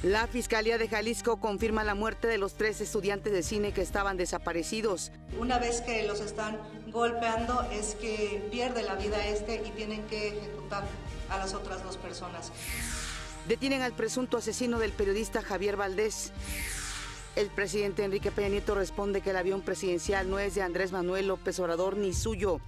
La Fiscalía de Jalisco confirma la muerte de los 3 estudiantes de cine que estaban desaparecidos. Una vez que los están golpeando es que pierde la vida y tienen que ejecutar a las otras 2 personas. Detienen al presunto asesino del periodista Javier Valdés. El presidente Enrique Peña Nieto responde que el avión presidencial no es de Andrés Manuel López Obrador ni suyo.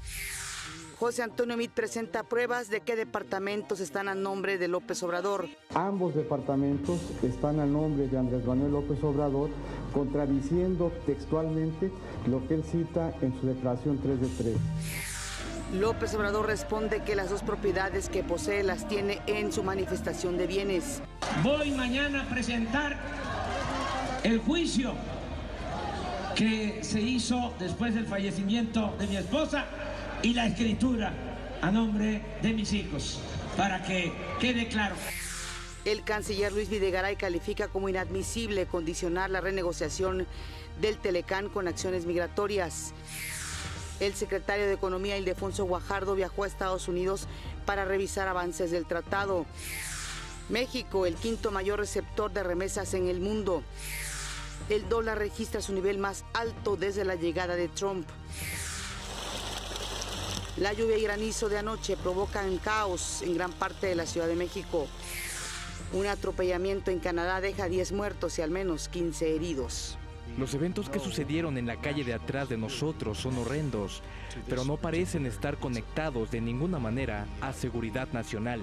José Antonio Meade presenta pruebas de qué departamentos están a nombre de López Obrador. Ambos departamentos están a nombre de Andrés Manuel López Obrador, contradiciendo textualmente lo que él cita en su declaración 3 de 3. López Obrador responde que las 2 propiedades que posee las tiene en su manifestación de bienes. Voy mañana a presentar el juicio que se hizo después del fallecimiento de mi esposa y la escritura a nombre de mis hijos, para que quede claro. El canciller Luis Videgaray califica como inadmisible condicionar la renegociación del Telecán con acciones migratorias. El secretario de Economía, Ildefonso Guajardo, viajó a Estados Unidos para revisar avances del tratado. México, el 5º mayor receptor de remesas en el mundo. El dólar registra su nivel más alto desde la llegada de Trump. La lluvia y granizo de anoche provocan caos en gran parte de la Ciudad de México. Un atropellamiento en Canadá deja 10 muertos y al menos 15 heridos. Los eventos que sucedieron en la calle de atrás de nosotros son horrendos, pero no parecen estar conectados de ninguna manera a seguridad nacional.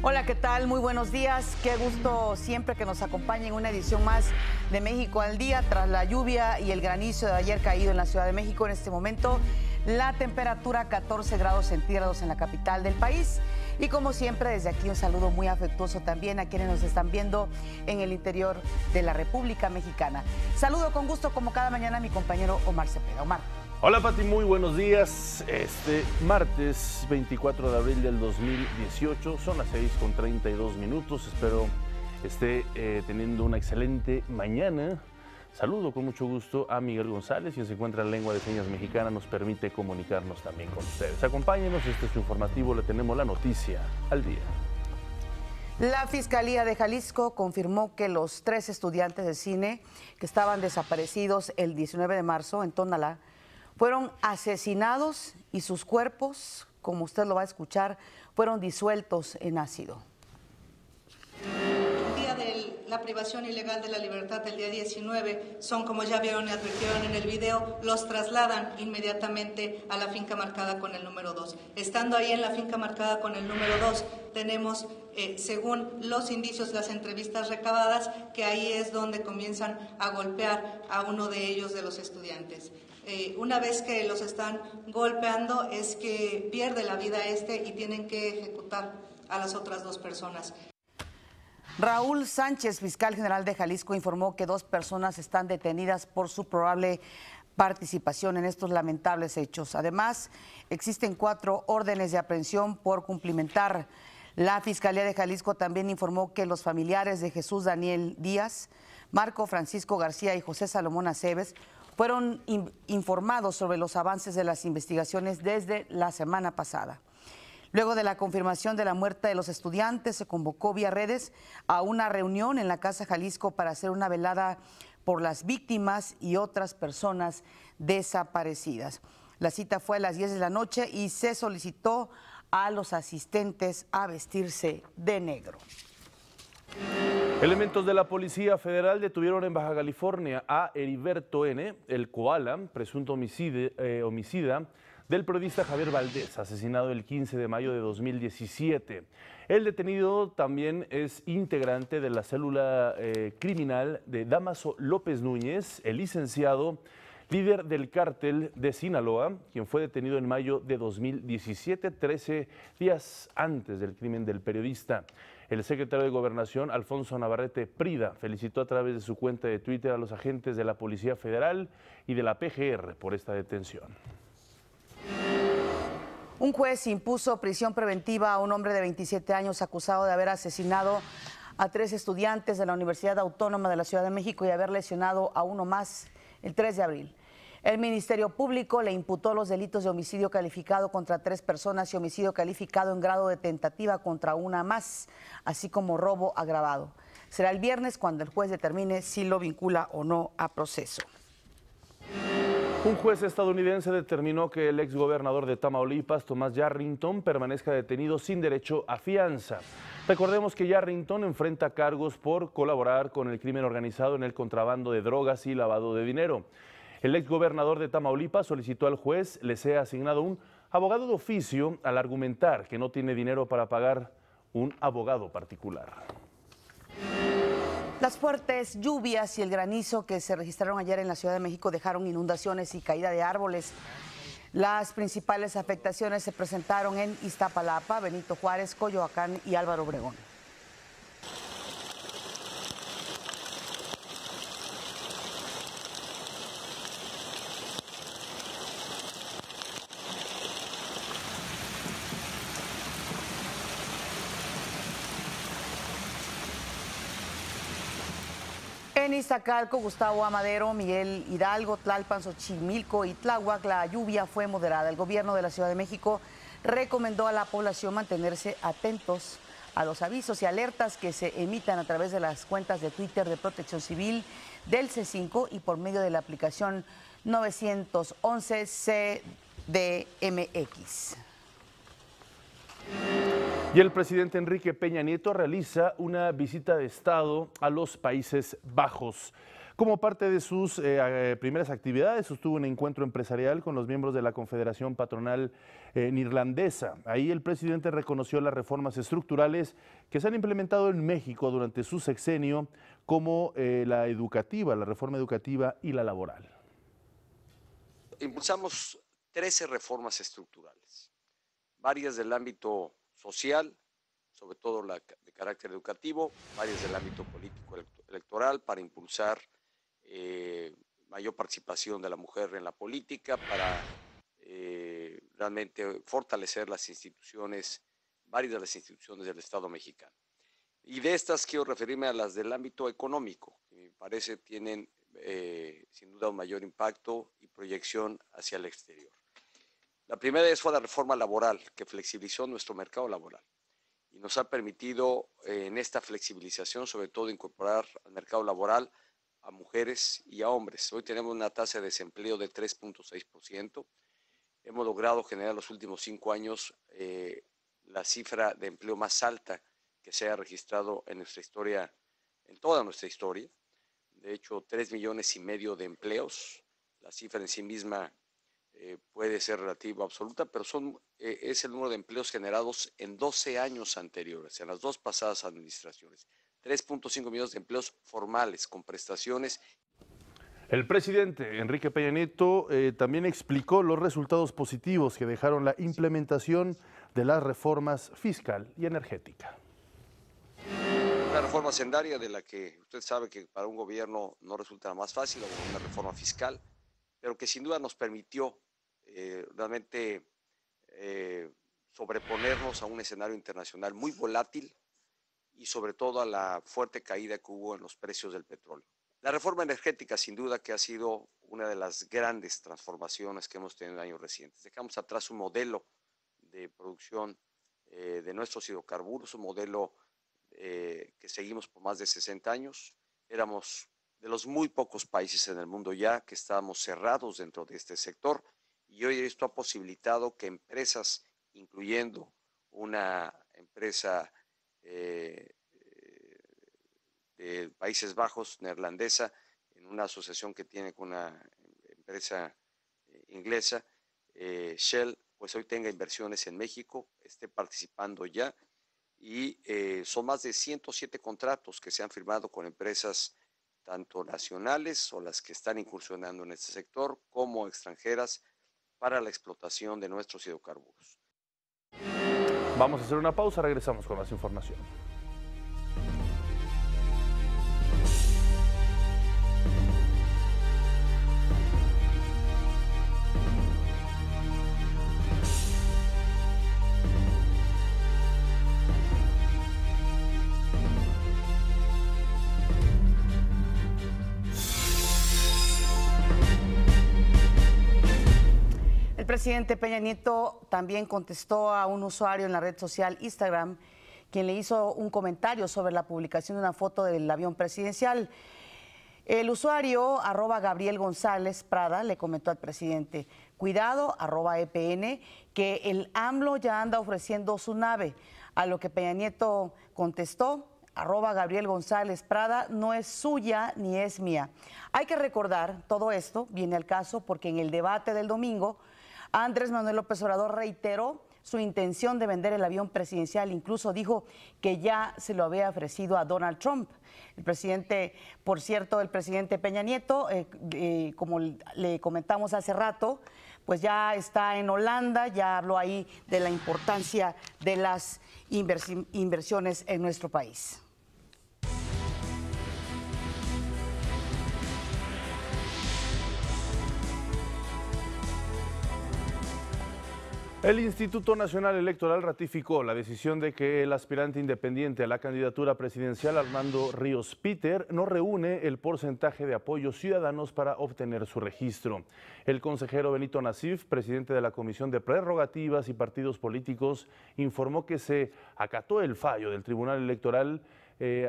Hola, ¿qué tal? Muy buenos días. Qué gusto siempre que nos acompañen en una edición más de México al Día. Tras la lluvia y el granizo de ayer caído en la Ciudad de México, en este momento la temperatura 14 grados centígrados en la capital del país. Y como siempre, desde aquí un saludo muy afectuoso también a quienes nos están viendo en el interior de la República Mexicana. Saludo con gusto como cada mañana a mi compañero Omar Cepeda. Omar. Hola Pati, muy buenos días. Este martes 24 de abril del 2018, son las 6:32. Espero esté teniendo una excelente mañana. Saludo con mucho gusto a Miguel González, quien se encuentra en Lengua de Señas Mexicana, nos permite comunicarnos también con ustedes. Acompáñenos, este es su informativo, le tenemos la noticia al día. La Fiscalía de Jalisco confirmó que los 3 estudiantes de cine que estaban desaparecidos el 19 de marzo en Tonalá fueron asesinados y sus cuerpos, como usted lo va a escuchar, fueron disueltos en ácido. El día de la privación ilegal de la libertad del día 19 son, como ya vieron y advirtieron en el video, los trasladan inmediatamente a la finca marcada con el número 2. Estando ahí en la finca marcada con el número 2, tenemos, según los indicios, las entrevistas recabadas, que ahí es donde comienzan a golpear a uno de ellos, de los estudiantes. Una vez que los están golpeando es que pierde la vida y tienen que ejecutar a las otras 2 personas. Raúl Sánchez, fiscal general de Jalisco, informó que 2 personas están detenidas por su probable participación en estos lamentables hechos. Además, existen 4 órdenes de aprehensión por cumplimentar. La Fiscalía de Jalisco también informó que los familiares de Jesús Daniel Díaz, Marco Francisco García y José Salomón Aceves fueron informados sobre los avances de las investigaciones desde la semana pasada. Luego de la confirmación de la muerte de los estudiantes, se convocó vía redes a una reunión en la Casa Jalisco para hacer una velada por las víctimas y otras personas desaparecidas. La cita fue a las 10 de la noche y se solicitó a los asistentes a vestirse de negro. Elementos de la Policía Federal detuvieron en Baja California a Heriberto N., el koala, presunto homicida del periodista Javier Valdés, asesinado el 15 de mayo de 2017. El detenido también es integrante de la célula criminal de Dámaso López Núñez, el licenciado líder del cártel de Sinaloa, quien fue detenido en mayo de 2017, 13 días antes del crimen del periodista. El secretario de Gobernación, Alfonso Navarrete Prida, felicitó a través de su cuenta de Twitter a los agentes de la Policía Federal y de la PGR por esta detención. Un juez impuso prisión preventiva a un hombre de 27 años acusado de haber asesinado a 3 estudiantes de la Universidad Autónoma de la Ciudad de México y haber lesionado a uno más el 3 de abril. El Ministerio Público le imputó los delitos de homicidio calificado contra 3 personas y homicidio calificado en grado de tentativa contra una más, así como robo agravado. Será el viernes cuando el juez determine si lo vincula o no a proceso. Un juez estadounidense determinó que el exgobernador de Tamaulipas, Thomas Yarrington, permanezca detenido sin derecho a fianza. Recordemos que Yarrington enfrenta cargos por colaborar con el crimen organizado en el contrabando de drogas y lavado de dinero. El exgobernador de Tamaulipas solicitó al juez le sea asignado un abogado de oficio al argumentar que no tiene dinero para pagar un abogado particular. Las fuertes lluvias y el granizo que se registraron ayer en la Ciudad de México dejaron inundaciones y caída de árboles. Las principales afectaciones se presentaron en Iztapalapa, Benito Juárez, Coyoacán y Álvaro Obregón. En Iztacalco, Gustavo Amadero, Miguel Hidalgo, Tlalpan, Xochimilco y Tláhuac, la lluvia fue moderada. El gobierno de la Ciudad de México recomendó a la población mantenerse atentos a los avisos y alertas que se emitan a través de las cuentas de Twitter de Protección Civil, del C5 y por medio de la aplicación 911 CDMX. Y el presidente Enrique Peña Nieto realiza una visita de Estado a los Países Bajos. Como parte de sus primeras actividades, sostuvo un encuentro empresarial con los miembros de la Confederación Patronal Neerlandesa. Ahí el presidente reconoció las reformas estructurales que se han implementado en México durante su sexenio, como la educativa, la reforma educativa y la laboral. Impulsamos 13 reformas estructurales, varias del ámbito social, sobre todo la de carácter educativo, varias del ámbito político electoral para impulsar mayor participación de la mujer en la política, para realmente fortalecer las instituciones, varias de las instituciones del Estado mexicano. Y de estas quiero referirme a las del ámbito económico, que me parece tienen sin duda un mayor impacto y proyección hacia el exterior. La primera fue la reforma laboral, que flexibilizó nuestro mercado laboral y nos ha permitido en esta flexibilización sobre todo incorporar al mercado laboral a mujeres y a hombres. Hoy tenemos una tasa de desempleo de 3.6%. Hemos logrado generar en los últimos 5 años la cifra de empleo más alta que se ha registrado en nuestra historia, en toda nuestra historia. De hecho, 3,5 millones de empleos. La cifra en sí misma puede ser relativa o absoluta, pero es el número de empleos generados en 12 años anteriores, en las 2 pasadas administraciones. 3.5 millones de empleos formales con prestaciones. El presidente Enrique Peña Nieto también explicó los resultados positivos que dejaron la implementación de las reformas fiscal y energética. Una reforma hacendaria de la que usted sabe que para un gobierno no resulta más fácil, una reforma fiscal, pero que sin duda nos permitió realmente sobreponernos a un escenario internacional muy volátil y sobre todo a la fuerte caída que hubo en los precios del petróleo. La reforma energética sin duda que ha sido una de las grandes transformaciones que hemos tenido en años recientes. Dejamos atrás un modelo de producción de nuestros hidrocarburos, un modelo que seguimos por más de 60 años. Éramos de los muy pocos países en el mundo ya que estábamos cerrados dentro de este sector y hoy esto ha posibilitado que empresas, incluyendo una empresa de Países Bajos, neerlandesa, en una asociación que tiene con una empresa inglesa, Shell, pues hoy tenga inversiones en México, esté participando ya y son más de 107 contratos que se han firmado con empresas tanto nacionales o las que están incursionando en este sector como extranjeras para la explotación de nuestros hidrocarburos. Vamos a hacer una pausa, regresamos con más información. presidente Peña Nieto también contestó a un usuario en la red social Instagram, quien le hizo un comentario sobre la publicación de una foto del avión presidencial. El usuario, @Gabriel González Prada, le comentó al presidente: cuidado, @EPN, que el AMLO ya anda ofreciendo su nave. A lo que Peña Nieto contestó: @Gabriel González Prada, no es suya ni es mía. Hay que recordar, todo esto viene al caso porque en el debate del domingo, Andrés Manuel López Obrador reiteró su intención de vender el avión presidencial, incluso dijo que ya se lo había ofrecido a Donald Trump. El presidente, por cierto, el presidente Peña Nieto, como le comentamos hace rato, pues ya está en Holanda, ya habló ahí de la importancia de las inversiones en nuestro país. El Instituto Nacional Electoral ratificó la decisión de que el aspirante independiente a la candidatura presidencial, Armando Ríos Peter, no reúne el porcentaje de apoyos ciudadanos para obtener su registro. El consejero Benito Nasif, presidente de la Comisión de Prerrogativas y Partidos Políticos, informó que se acató el fallo del Tribunal Electoral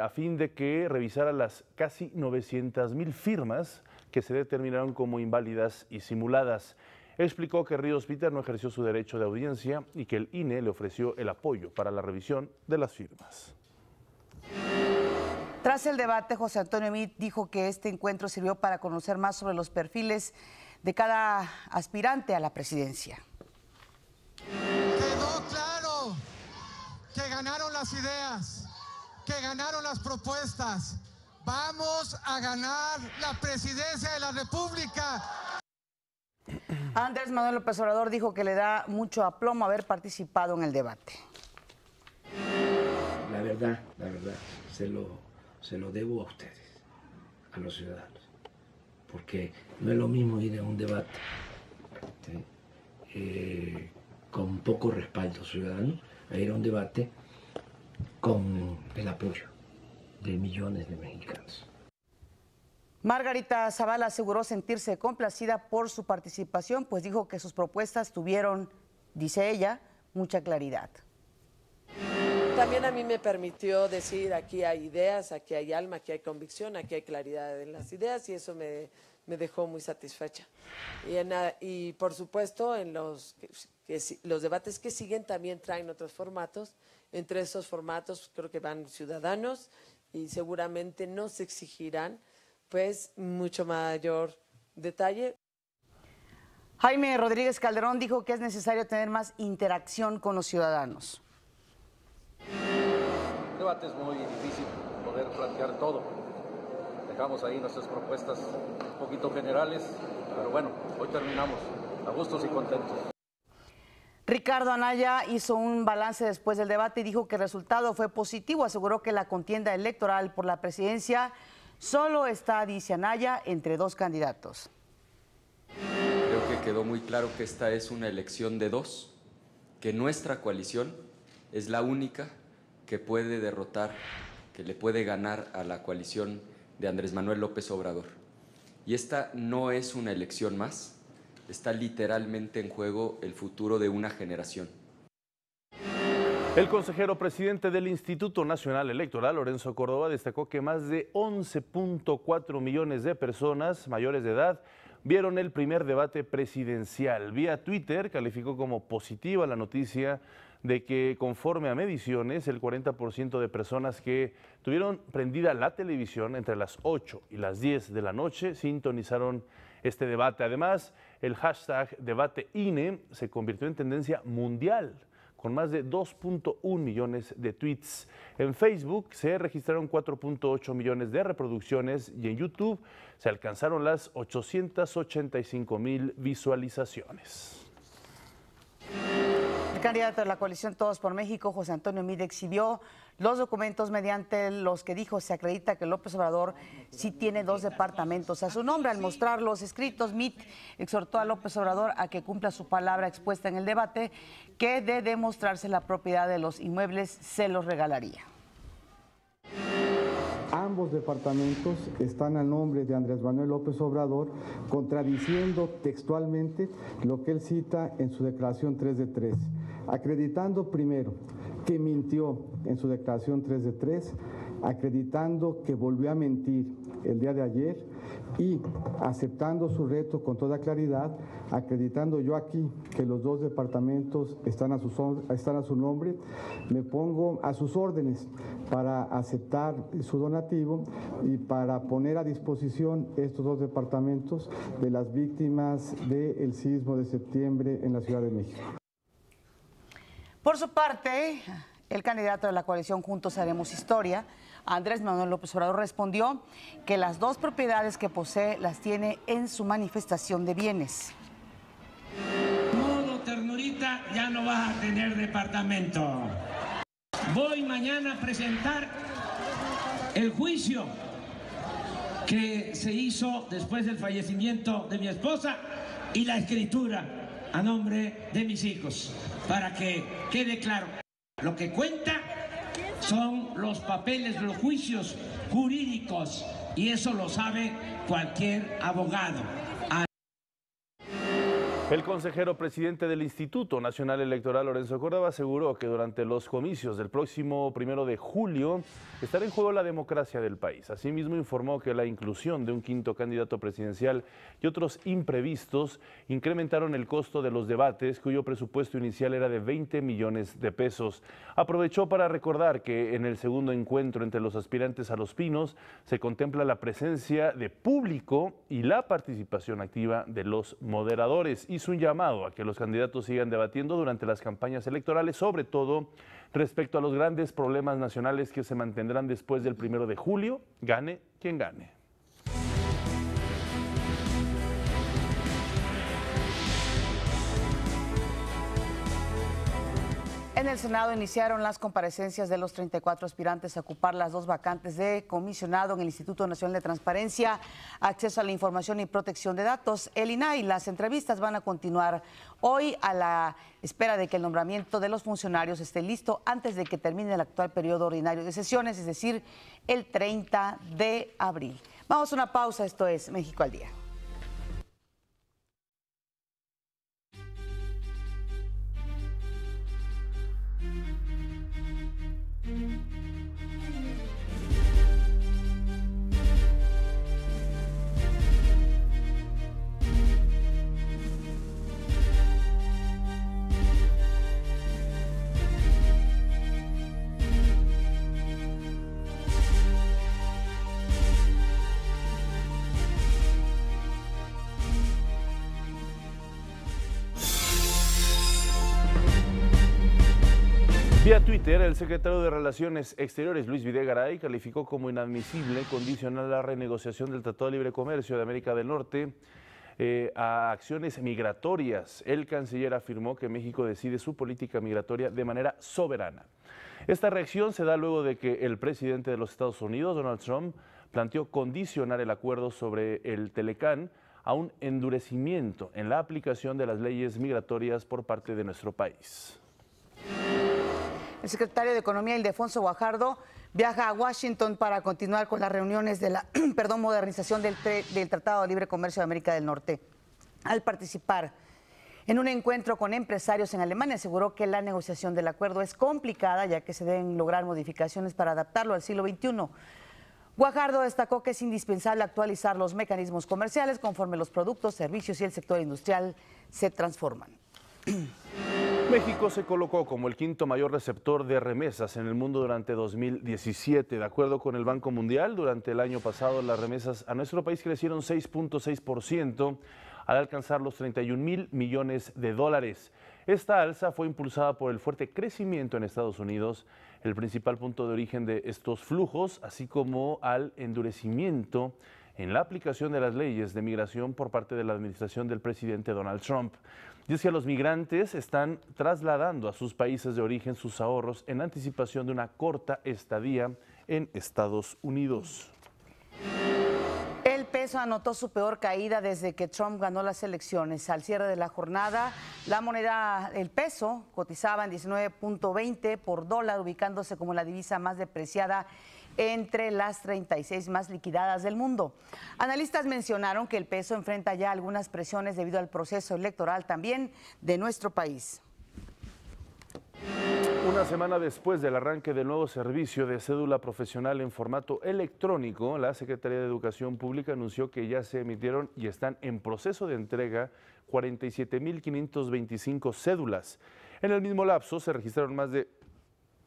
a fin de que revisara las casi 900,000 firmas que se determinaron como inválidas y simuladas. Explicó que Ríos Peter no ejerció su derecho de audiencia y que el INE le ofreció el apoyo para la revisión de las firmas. Tras el debate, José Antonio Meade dijo que este encuentro sirvió para conocer más sobre los perfiles de cada aspirante a la presidencia. Quedó claro que ganaron las ideas, que ganaron las propuestas. Vamos a ganar la presidencia de la República. Andrés Manuel López Obrador dijo que le da mucho aplomo haber participado en el debate. La verdad, se lo debo a ustedes, a los ciudadanos, porque no es lo mismo ir a un debate con poco respaldo ciudadano a ir a un debate con el apoyo de millones de mexicanos. Margarita Zavala aseguró sentirse complacida por su participación, pues dijo que sus propuestas tuvieron, dice ella, mucha claridad. También a mí me permitió decir: aquí hay ideas, aquí hay alma, aquí hay convicción, aquí hay claridad en las ideas, y eso me dejó muy satisfecha. Y por supuesto, en los debates que siguen también traen otros formatos. Entre esos formatos creo que van ciudadanos y seguramente nos exigirán pues mucho mayor detalle. Jaime Rodríguez Calderón dijo que es necesario tener más interacción con los ciudadanos. El debate es muy difícil poder plantear todo. Dejamos ahí nuestras propuestas un poquito generales, pero bueno, hoy terminamos a gustos y contentos. Ricardo Anaya hizo un balance después del debate y dijo que el resultado fue positivo. Aseguró que la contienda electoral por la presidencia solo está, dice Anaya, entre dos candidatos. Creo que quedó muy claro que esta es una elección de dos, que nuestra coalición es la única que puede derrotar, que le puede ganar a la coalición de Andrés Manuel López Obrador. Y esta no es una elección más, está literalmente en juego el futuro de una generación. El consejero presidente del Instituto Nacional Electoral, Lorenzo Córdoba, destacó que más de 11.4 millones de personas mayores de edad vieron el primer debate presidencial. Vía Twitter calificó como positiva la noticia de que, conforme a mediciones, el 40% de personas que tuvieron prendida la televisión entre las 8 y las 10 de la noche sintonizaron este debate. Además, el hashtag DebateINE se convirtió en tendencia mundial, con más de 2.1 millones de tweets. En Facebook se registraron 4.8 millones de reproducciones y en YouTube se alcanzaron las 885,000 visualizaciones. El candidato de la coalición Todos por México, José Antonio Meade, exhibió los documentos mediante los que dijo se acredita que López Obrador sí tiene 2 departamentos a su nombre. Al mostrar los escritos, Meade exhortó a López Obrador a que cumpla su palabra expuesta en el debate, que de demostrarse la propiedad de los inmuebles se los regalaría. Ambos departamentos están al nombre de Andrés Manuel López Obrador, contradiciendo textualmente lo que él cita en su declaración 3 de 3, acreditando primero que mintió en su declaración 3 de 3, acreditando que volvió a mentir el día de ayer y aceptando su reto con toda claridad, acreditando yo aquí que los dos departamentos están a su nombre, me pongo a sus órdenes para aceptar su donativo y para poner a disposición estos dos departamentos de las víctimas del sismo de septiembre en la Ciudad de México. Por su parte, el candidato de la coalición Juntos Haremos Historia, Andrés Manuel López Obrador, respondió que las dos propiedades que posee las tiene en su manifestación de bienes. Modo ternurita, ya no vas a tener departamento. Voy mañana a presentar el juicio que se hizo después del fallecimiento de mi esposa y la escritura a nombre de mis hijos, para que quede claro. Lo que cuenta son los papeles, los juicios jurídicos, y eso lo sabe cualquier abogado. El consejero presidente del Instituto Nacional Electoral, Lorenzo Córdoba, aseguró que durante los comicios del próximo 1 de julio estará en juego la democracia del país. Asimismo, informó que la inclusión de un quinto candidato presidencial y otros imprevistos incrementaron el costo de los debates, cuyo presupuesto inicial era de 20 millones de pesos. Aprovechó para recordar que en el segundo encuentro entre los aspirantes a Los Pinos se contempla la presencia de público y la participación activa de los moderadores. Hizo un llamado a que los candidatos sigan debatiendo durante las campañas electorales, sobre todo respecto a los grandes problemas nacionales que se mantendrán después del 1 de julio, gane quien gane. En el Senado iniciaron las comparecencias de los 34 aspirantes a ocupar las dos vacantes de comisionado en el Instituto Nacional de Transparencia, Acceso a la Información y Protección de Datos, el INAI. Las entrevistas van a continuar hoy a la espera de que el nombramiento de los funcionarios esté listo antes de que termine el actual periodo ordinario de sesiones, es decir, el 30 de abril. Vamos a una pausa, esto es México al Día. Vía Twitter, el secretario de Relaciones Exteriores, Luis Videgaray, calificó como inadmisible condicionar la renegociación del Tratado de Libre Comercio de América del Norte a acciones migratorias. El canciller afirmó que México decide su política migratoria de manera soberana. Esta reacción se da luego de que el presidente de los Estados Unidos, Donald Trump, planteó condicionar el acuerdo sobre el Telecán a un endurecimiento en la aplicación de las leyes migratorias por parte de nuestro país. El secretario de Economía, Ildefonso Guajardo, viaja a Washington para continuar con las reuniones de la modernización del Tratado de Libre Comercio de América del Norte. Al participar en un encuentro con empresarios en Alemania, aseguró que la negociación del acuerdo es complicada, ya que se deben lograr modificaciones para adaptarlo al siglo XXI. Guajardo destacó que es indispensable actualizar los mecanismos comerciales conforme los productos, servicios y el sector industrial se transforman. México se colocó como el quinto mayor receptor de remesas en el mundo durante 2017. De acuerdo con el Banco Mundial, durante el año pasado las remesas a nuestro país crecieron 6.6% al alcanzar los 31.000 millones de dólares. Esta alza fue impulsada por el fuerte crecimiento en Estados Unidos, el principal punto de origen de estos flujos, así como al endurecimiento en la aplicación de las leyes de migración por parte de la administración del presidente Donald Trump. Dice que los migrantes están trasladando a sus países de origen sus ahorros en anticipación de una corta estadía en Estados Unidos. El peso anotó su peor caída desde que Trump ganó las elecciones. Al cierre de la jornada, la moneda, el peso, cotizaba en 19.20 por dólar, ubicándose como la divisa más depreciada entre las 36 más liquidadas del mundo. Analistas mencionaron que el peso enfrenta ya algunas presiones debido al proceso electoral también de nuestro país. Una semana después del arranque del nuevo servicio de cédula profesional en formato electrónico, la Secretaría de Educación Pública anunció que ya se emitieron y están en proceso de entrega 47.525 cédulas. En el mismo lapso se registraron más de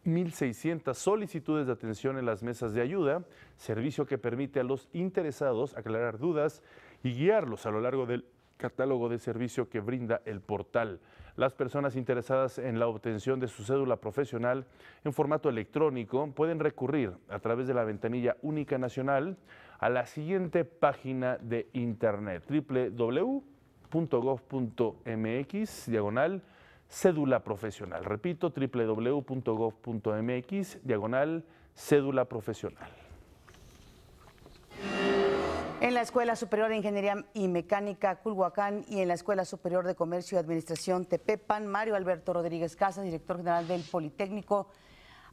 1.600 solicitudes de atención en las mesas de ayuda, servicio que permite a los interesados aclarar dudas y guiarlos a lo largo del catálogo de servicio que brinda el portal. Las personas interesadas en la obtención de su cédula profesional en formato electrónico pueden recurrir a través de la ventanilla única nacional a la siguiente página de internet: www.gov.mx/cédula profesional. Repito, www.gov.mx/cédula profesional. En la Escuela Superior de Ingeniería y Mecánica Culhuacán y en la Escuela Superior de Comercio y Administración Tepepan, Mario Alberto Rodríguez Casas, director general del Politécnico,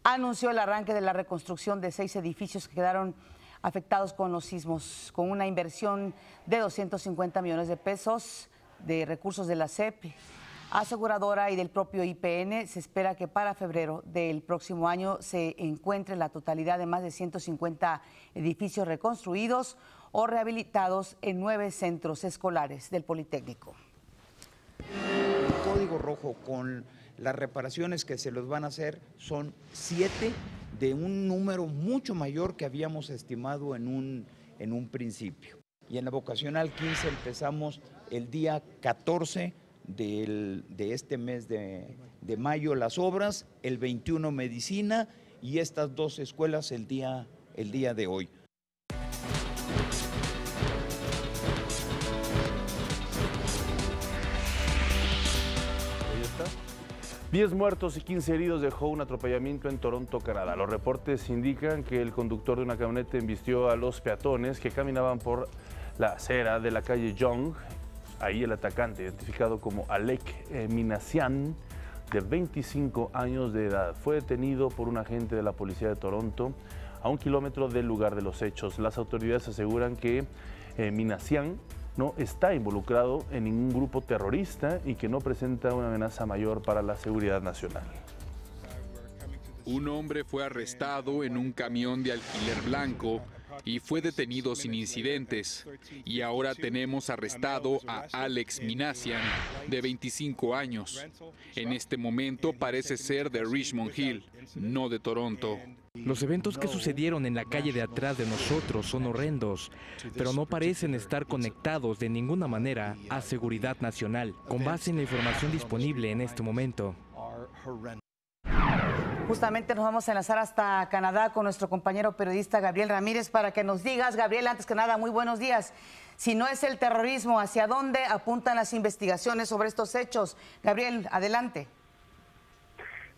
anunció el arranque de la reconstrucción de 6 edificios que quedaron afectados con los sismos, con una inversión de 250 millones de pesos de recursos de la SEP, aseguradora y del propio IPN. Se espera que para febrero del próximo año se encuentre la totalidad de más de 150 edificios reconstruidos o rehabilitados en 9 centros escolares del Politécnico. El código rojo con las reparaciones que se los van a hacer son 7 de un número mucho mayor que habíamos estimado en un principio. Y en la vocacional 15 empezamos el día 14 de este mes de mayo las obras, el 21 medicina y estas 2 escuelas el día de hoy. 10 muertos y 15 heridos dejó un atropellamiento en Toronto, Canadá. Los reportes indican que el conductor de una camioneta embistió a los peatones que caminaban por la acera de la calle Yonge. Ahí el atacante, identificado como Alec Minassian, de 25 años de edad, fue detenido por un agente de la policía de Toronto a 1 kilómetro del lugar de los hechos. Las autoridades aseguran que Minassian no está involucrado en ningún grupo terrorista y que no presenta una amenaza mayor para la seguridad nacional. Un hombre fue arrestado en un camión de alquiler blanco y fue detenido sin incidentes. Y ahora tenemos arrestado a Alex Minassian, de 25 años. En este momento parece ser de Richmond Hill, no de Toronto. Los eventos que sucedieron en la calle de atrás de nosotros son horrendos, pero no parecen estar conectados de ninguna manera a seguridad nacional, con base en la información disponible en este momento. Justamente nos vamos a enlazar hasta Canadá con nuestro compañero periodista Gabriel Ramírez para que nos digas, Gabriel, antes que nada, muy buenos días. Si no es el terrorismo, ¿hacia dónde apuntan las investigaciones sobre estos hechos? Gabriel, adelante.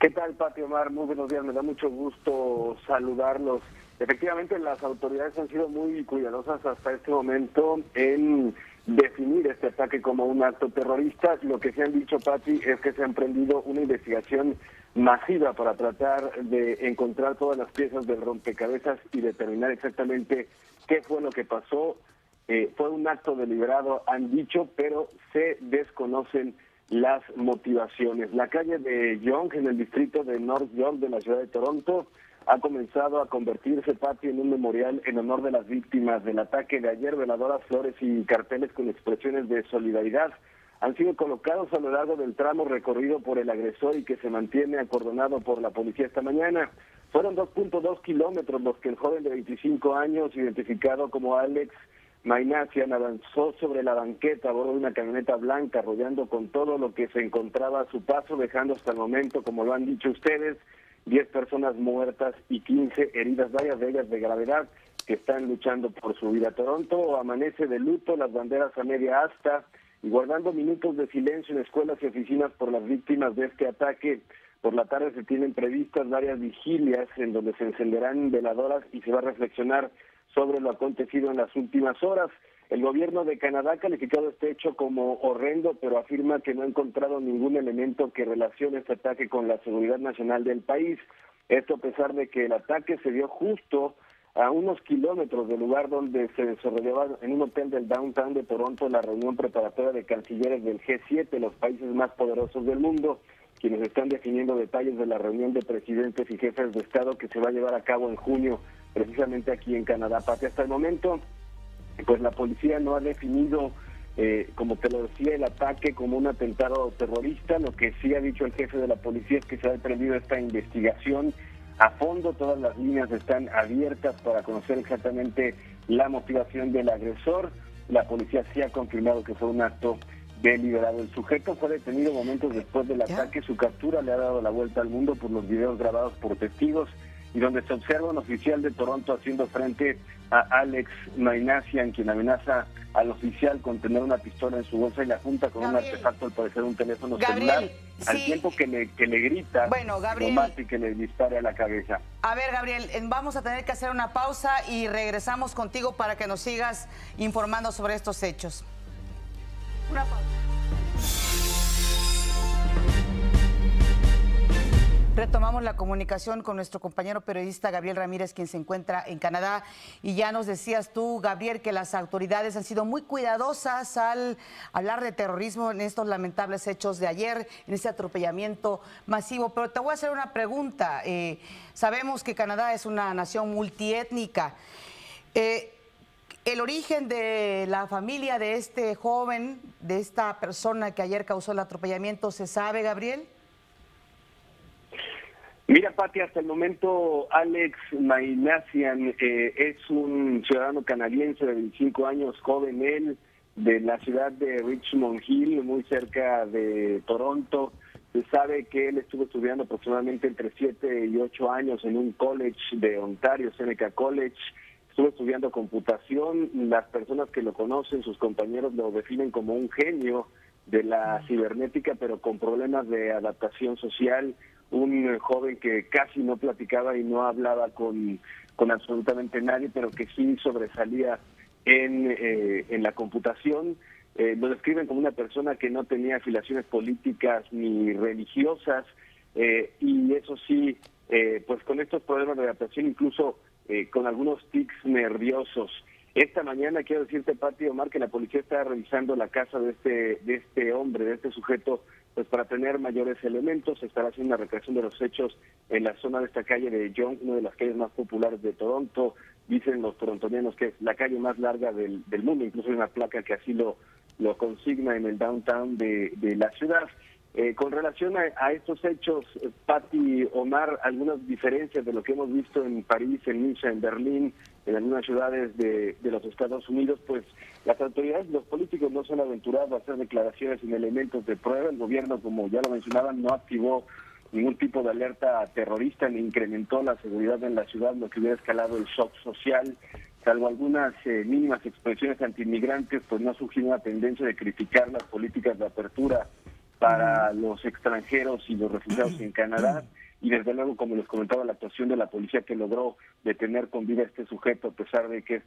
¿Qué tal, Pati Omar? Muy buenos días, me da mucho gusto saludarlos. Efectivamente, las autoridades han sido muy cuidadosas hasta este momento en definir este ataque como un acto terrorista. Lo que se han dicho, Pati, es que se ha emprendido una investigación masiva para tratar de encontrar todas las piezas del rompecabezas y determinar exactamente qué fue lo que pasó. Fue un acto deliberado, han dicho, pero se desconocen las motivaciones. La calle de Yonge, en el distrito de North York de la ciudad de Toronto, ha comenzado a convertirse, Pati, en un memorial en honor de las víctimas del ataque de ayer. Veladoras, flores y carteles con expresiones de solidaridad han sido colocados a lo largo del tramo recorrido por el agresor y que se mantiene acordonado por la policía esta mañana. Fueron 2.2 kilómetros los que el joven de 25 años, identificado como Alex Minassian, avanzó sobre la banqueta a bordo de una camioneta blanca, rodeando con todo lo que se encontraba a su paso, dejando hasta el momento, como lo han dicho ustedes, 10 personas muertas y 15 heridas, varias de ellas de gravedad, que están luchando por su vida. Toronto amanece de luto, las banderas a media asta y guardando minutos de silencio en escuelas y oficinas por las víctimas de este ataque. Por la tarde se tienen previstas varias vigilias en donde se encenderán veladoras y se va a reflexionar sobre lo acontecido en las últimas horas. El gobierno de Canadá ha calificado este hecho como horrendo, pero afirma que no ha encontrado ningún elemento que relacione este ataque con la seguridad nacional del país. Esto a pesar de que el ataque se dio justo a unos kilómetros del lugar donde se desarrollaba en un hotel del downtown de Toronto la reunión preparatoria de cancilleres del G7, los países más poderosos del mundo, quienes están definiendo detalles de la reunión de presidentes y jefes de Estado que se va a llevar a cabo en junio, precisamente aquí en Canadá. Pati, hasta el momento, pues la policía no ha definido, como te lo decía, el ataque como un atentado terrorista. Lo que sí ha dicho el jefe de la policía es que se ha emprendido esta investigación a fondo, todas las líneas están abiertas para conocer exactamente la motivación del agresor. La policía sí ha confirmado que fue un acto deliberado. El sujeto fue detenido momentos después del ataque. Su captura le ha dado la vuelta al mundo por los videos grabados por testigos y donde se observa un oficial de Toronto haciendo frente a Alex Maynassian, quien amenaza al oficial con tener una pistola en su bolsa y la apunta con un artefacto, al parecer un teléfono celular, al tiempo que le grita, Gabriel, y que le dispare a la cabeza. A ver, Gabriel, vamos a tener que hacer una pausa y regresamos contigo para que nos sigas informando sobre estos hechos. Una pausa. Retomamos la comunicación con nuestro compañero periodista Gabriel Ramírez, quien se encuentra en Canadá. Y ya nos decías tú, Gabriel, que las autoridades han sido muy cuidadosas al hablar de terrorismo en estos lamentables hechos de ayer, en este atropellamiento masivo. Pero te voy a hacer una pregunta. Sabemos que Canadá es una nación multiétnica. ¿El origen de la familia de este joven, de esta persona que ayer causó el atropellamiento, se sabe, Gabriel? Mira, Pati, hasta el momento Alex Maynassian es un ciudadano canadiense de 25 años, joven él, de la ciudad de Richmond Hill, muy cerca de Toronto. Se sabe que él estuvo estudiando aproximadamente entre 7 y 8 años en un college de Ontario, Seneca College. Estuvo estudiando computación. Las personas que lo conocen, sus compañeros, lo definen como un genio de la cibernética, pero con problemas de adaptación social. Un joven que casi no platicaba y no hablaba con absolutamente nadie, pero que sí sobresalía en la computación. Lo describen como una persona que no tenía afiliaciones políticas ni religiosas, y eso sí, pues con estos problemas de adaptación, incluso con algunos tics nerviosos. Esta mañana quiero decirte, Pati, Omar, que la policía está revisando la casa de este hombre, de este sujeto, pues para tener mayores elementos. Se estará haciendo una recreación de los hechos en la zona de esta calle de Yonge, una de las calles más populares de Toronto. Dicen los torontonianos que es la calle más larga del mundo, incluso hay una placa que así lo consigna en el downtown de la ciudad. Con relación a estos hechos, Pati, Omar, algunas diferencias de lo que hemos visto en París, en Niza, en Berlín, en algunas ciudades de los Estados Unidos, pues las autoridades, los políticos no se han aventurado a hacer declaraciones sin elementos de prueba. El gobierno, como ya lo mencionaban, no activó ningún tipo de alerta terrorista ni incrementó la seguridad en la ciudad, lo que hubiera escalado el shock social. Salvo algunas mínimas expresiones antiinmigrantes, pues no ha surgido una tendencia de criticar las políticas de apertura para los extranjeros y los refugiados en Canadá. Y desde luego, como les comentaba, la actuación de la policía que logró detener con vida a este sujeto, a pesar de que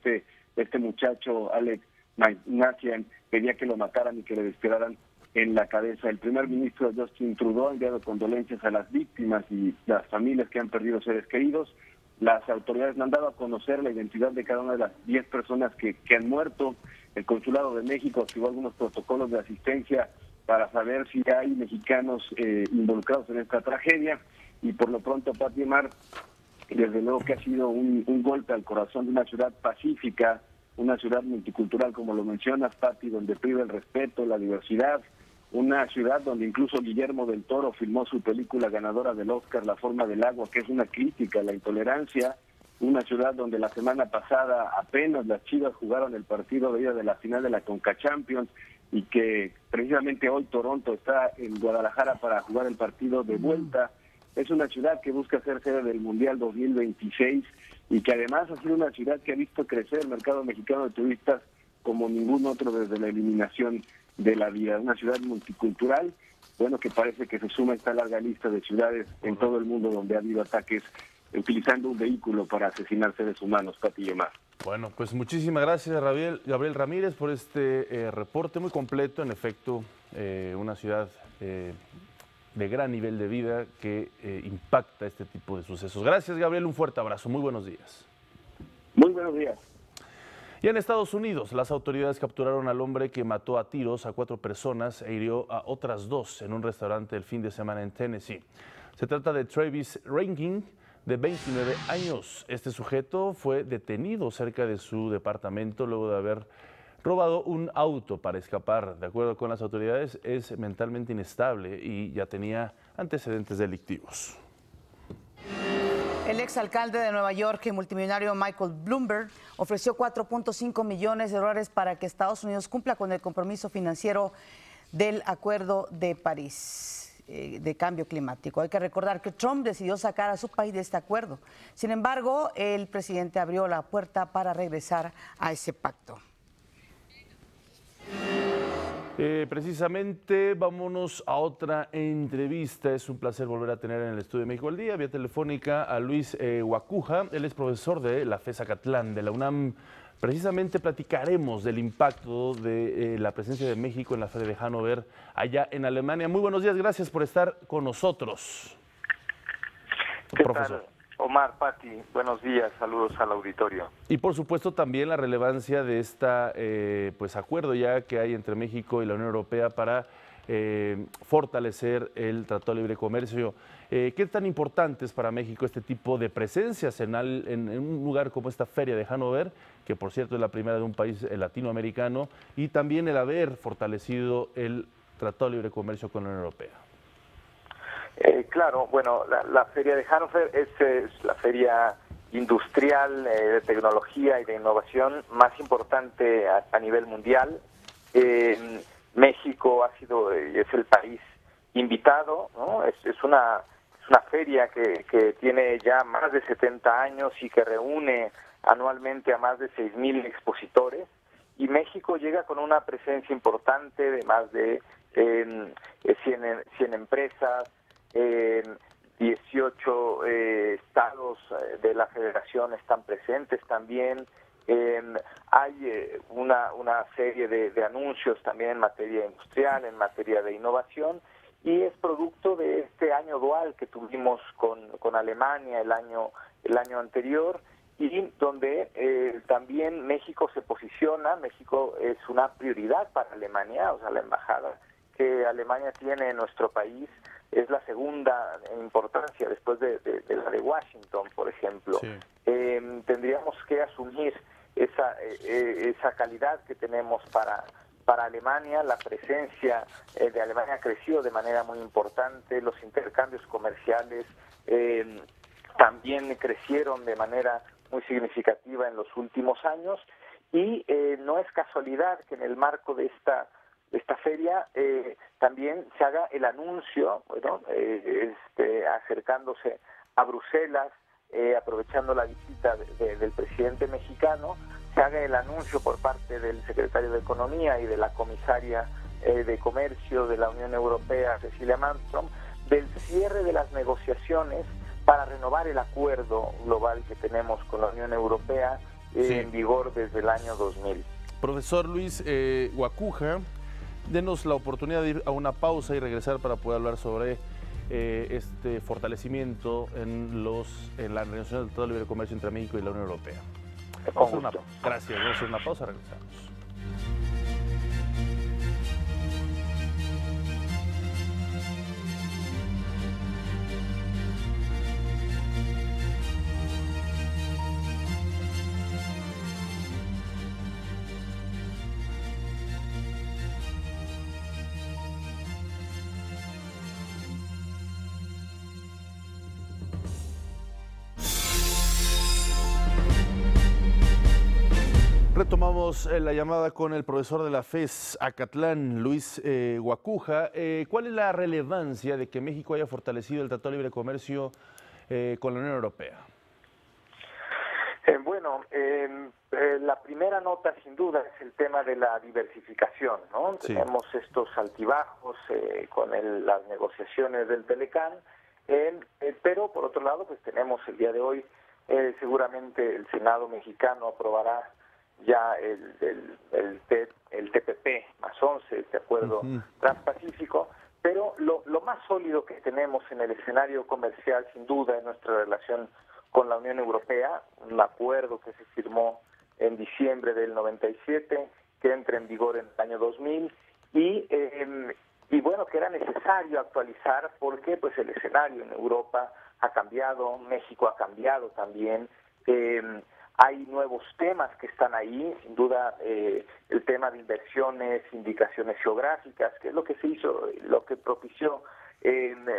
este muchacho, Alex Maynassian, pedía que lo mataran y que le dispararan en la cabeza. El primer ministro Justin Trudeau ha enviado condolencias a las víctimas y las familias que han perdido seres queridos. Las autoridades no han dado a conocer la identidad de cada una de las 10 personas que han muerto. El Consulado de México activó algunos protocolos de asistencia para saber si hay mexicanos involucrados en esta tragedia. Y por lo pronto, Pati, Omar, desde luego que ha sido un golpe al corazón de una ciudad pacífica, una ciudad multicultural, como lo mencionas, Pati, donde priva el respeto, la diversidad, una ciudad donde incluso Guillermo del Toro filmó su película ganadora del Oscar, La forma del agua, que es una crítica a la intolerancia, una ciudad donde la semana pasada apenas las Chivas jugaron el partido de ida de la final de la Conca Champions, y que precisamente hoy Toronto está en Guadalajara para jugar el partido de vuelta. Es una ciudad que busca ser sede del Mundial 2026 y que además ha sido una ciudad que ha visto crecer el mercado mexicano de turistas como ningún otro desde la eliminación de la vida. Una ciudad multicultural, bueno, que parece que se suma a esta larga lista de ciudades en todo el mundo donde ha habido ataques utilizando un vehículo para asesinar seres humanos, Pati y Omar. Bueno, pues muchísimas gracias, Gabriel Ramírez, por este reporte muy completo. En efecto, una ciudad de gran nivel de vida que impacta este tipo de sucesos. Gracias, Gabriel, un fuerte abrazo. Muy buenos días. buenos días. Y en Estados Unidos, las autoridades capturaron al hombre que mató a tiros a 4 personas e hirió a otras 2 en un restaurante el fin de semana en Tennessee. Se trata de Travis Rankin, de 29 años. Este sujeto fue detenido cerca de su departamento luego de haber robado un auto para escapar. De acuerdo con las autoridades, es mentalmente inestable y ya tenía antecedentes delictivos. El exalcalde de Nueva York y multimillonario Michael Bloomberg ofreció $4.5 millones para que Estados Unidos cumpla con el compromiso financiero del Acuerdo de París de cambio climático. Hay que recordar que Trump decidió sacar a su país de este acuerdo. Sin embargo, el presidente abrió la puerta para regresar a ese pacto. Precisamente vámonos a otra entrevista. Es un placer volver a tener en el Estudio de México al Día, vía telefónica, a Luis Guacuja. Él es profesor de la FES Acatlán de la UNAM. Precisamente platicaremos del impacto de la presencia de México en la Feria de Hannover allá en Alemania. Muy buenos días, gracias por estar con nosotros. ¿Qué tal? Omar, Pati, buenos días, saludos al auditorio. Y por supuesto también la relevancia de este acuerdo ya que hay entre México y la Unión Europea para fortalecer el Tratado de Libre Comercio. ¿Qué tan importante es para México este tipo de presencias en un lugar como esta Feria de Hannover, que por cierto es la primera de un país latinoamericano, y también el haber fortalecido el Tratado de Libre Comercio con la Unión Europea? Claro, bueno, la Feria de Hannover es la feria industrial de tecnología y de innovación más importante a nivel mundial. México es el país invitado, ¿no? Es una feria que tiene ya más de 70 años y que reúne anualmente a más de 6,000 expositores, y México llega con una presencia importante de más de 100 empresas, 18 estados de la federación están presentes también. Hay una serie de anuncios también en materia industrial, en materia de innovación, y es producto de este año dual que tuvimos con Alemania el año anterior, y donde también México se posiciona. México es una prioridad para Alemania, o sea, la embajada que Alemania tiene en nuestro país es la segunda en importancia después de la de Washington, por ejemplo. Sí. Tendríamos que asumir esa calidad que tenemos para Alemania. La presencia de Alemania creció de manera muy importante, los intercambios comerciales también crecieron de manera muy significativa en los últimos años, y no es casualidad que en el marco de esta feria también se haga el anuncio, bueno, acercándose a Bruselas, aprovechando la visita del presidente mexicano, se haga el anuncio por parte del secretario de Economía y de la comisaria de Comercio de la Unión Europea, Cecilia Malmström, del cierre de las negociaciones para renovar el acuerdo global que tenemos con la Unión Europea en vigor desde el año 2000. Profesor Luis Guacuja, denos la oportunidad de ir a una pausa y regresar para poder hablar sobre este fortalecimiento en la negociación del Tratado de Libre Comercio entre México y la Unión Europea. Gracias, vamos a hacer una pausa, regresamos. Retomamos la llamada con el profesor de la FES Acatlán, Luis Guacuja. ¿Cuál es la relevancia de que México haya fortalecido el Tratado de Libre Comercio con la Unión Europea? La primera nota sin duda es el tema de la diversificación, ¿no? Sí. Tenemos estos altibajos con las negociaciones del Telecán, pero por otro lado pues tenemos el día de hoy, seguramente el Senado mexicano aprobará ya el TPP más 11, este acuerdo transpacífico, pero lo más sólido que tenemos en el escenario comercial sin duda es nuestra relación con la Unión Europea, un acuerdo que se firmó en diciembre del 97, que entra en vigor en el año 2000, y bueno, que era necesario actualizar porque pues el escenario en Europa ha cambiado, México ha cambiado también, hay nuevos temas que están ahí, sin duda el tema de inversiones, indicaciones geográficas, que es lo que se hizo, lo que propició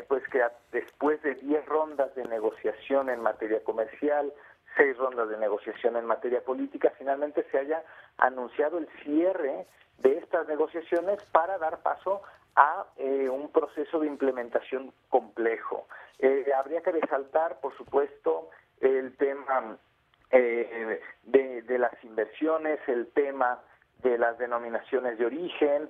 pues que después de 10 rondas de negociación en materia comercial, 6 rondas de negociación en materia política, finalmente se haya anunciado el cierre de estas negociaciones para dar paso a un proceso de implementación complejo. Habría que resaltar, por supuesto, el tema de las inversiones, el tema de las denominaciones de origen,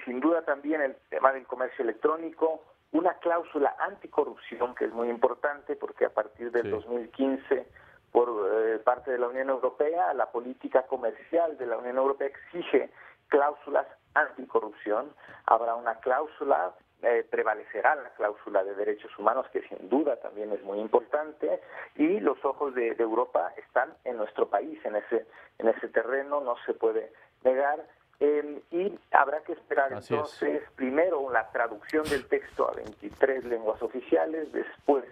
sin duda también el tema del comercio electrónico, una cláusula anticorrupción que es muy importante porque a partir del 2015 por parte de la Unión Europea, la política comercial de la Unión Europea exige cláusulas anticorrupción. Habrá una cláusula, prevalecerá la cláusula de derechos humanos, que sin duda también es muy importante, y los ojos de Europa están en nuestro país, en ese terreno, no se puede negar. Y habrá que esperar primero la traducción del texto a 23 lenguas oficiales, después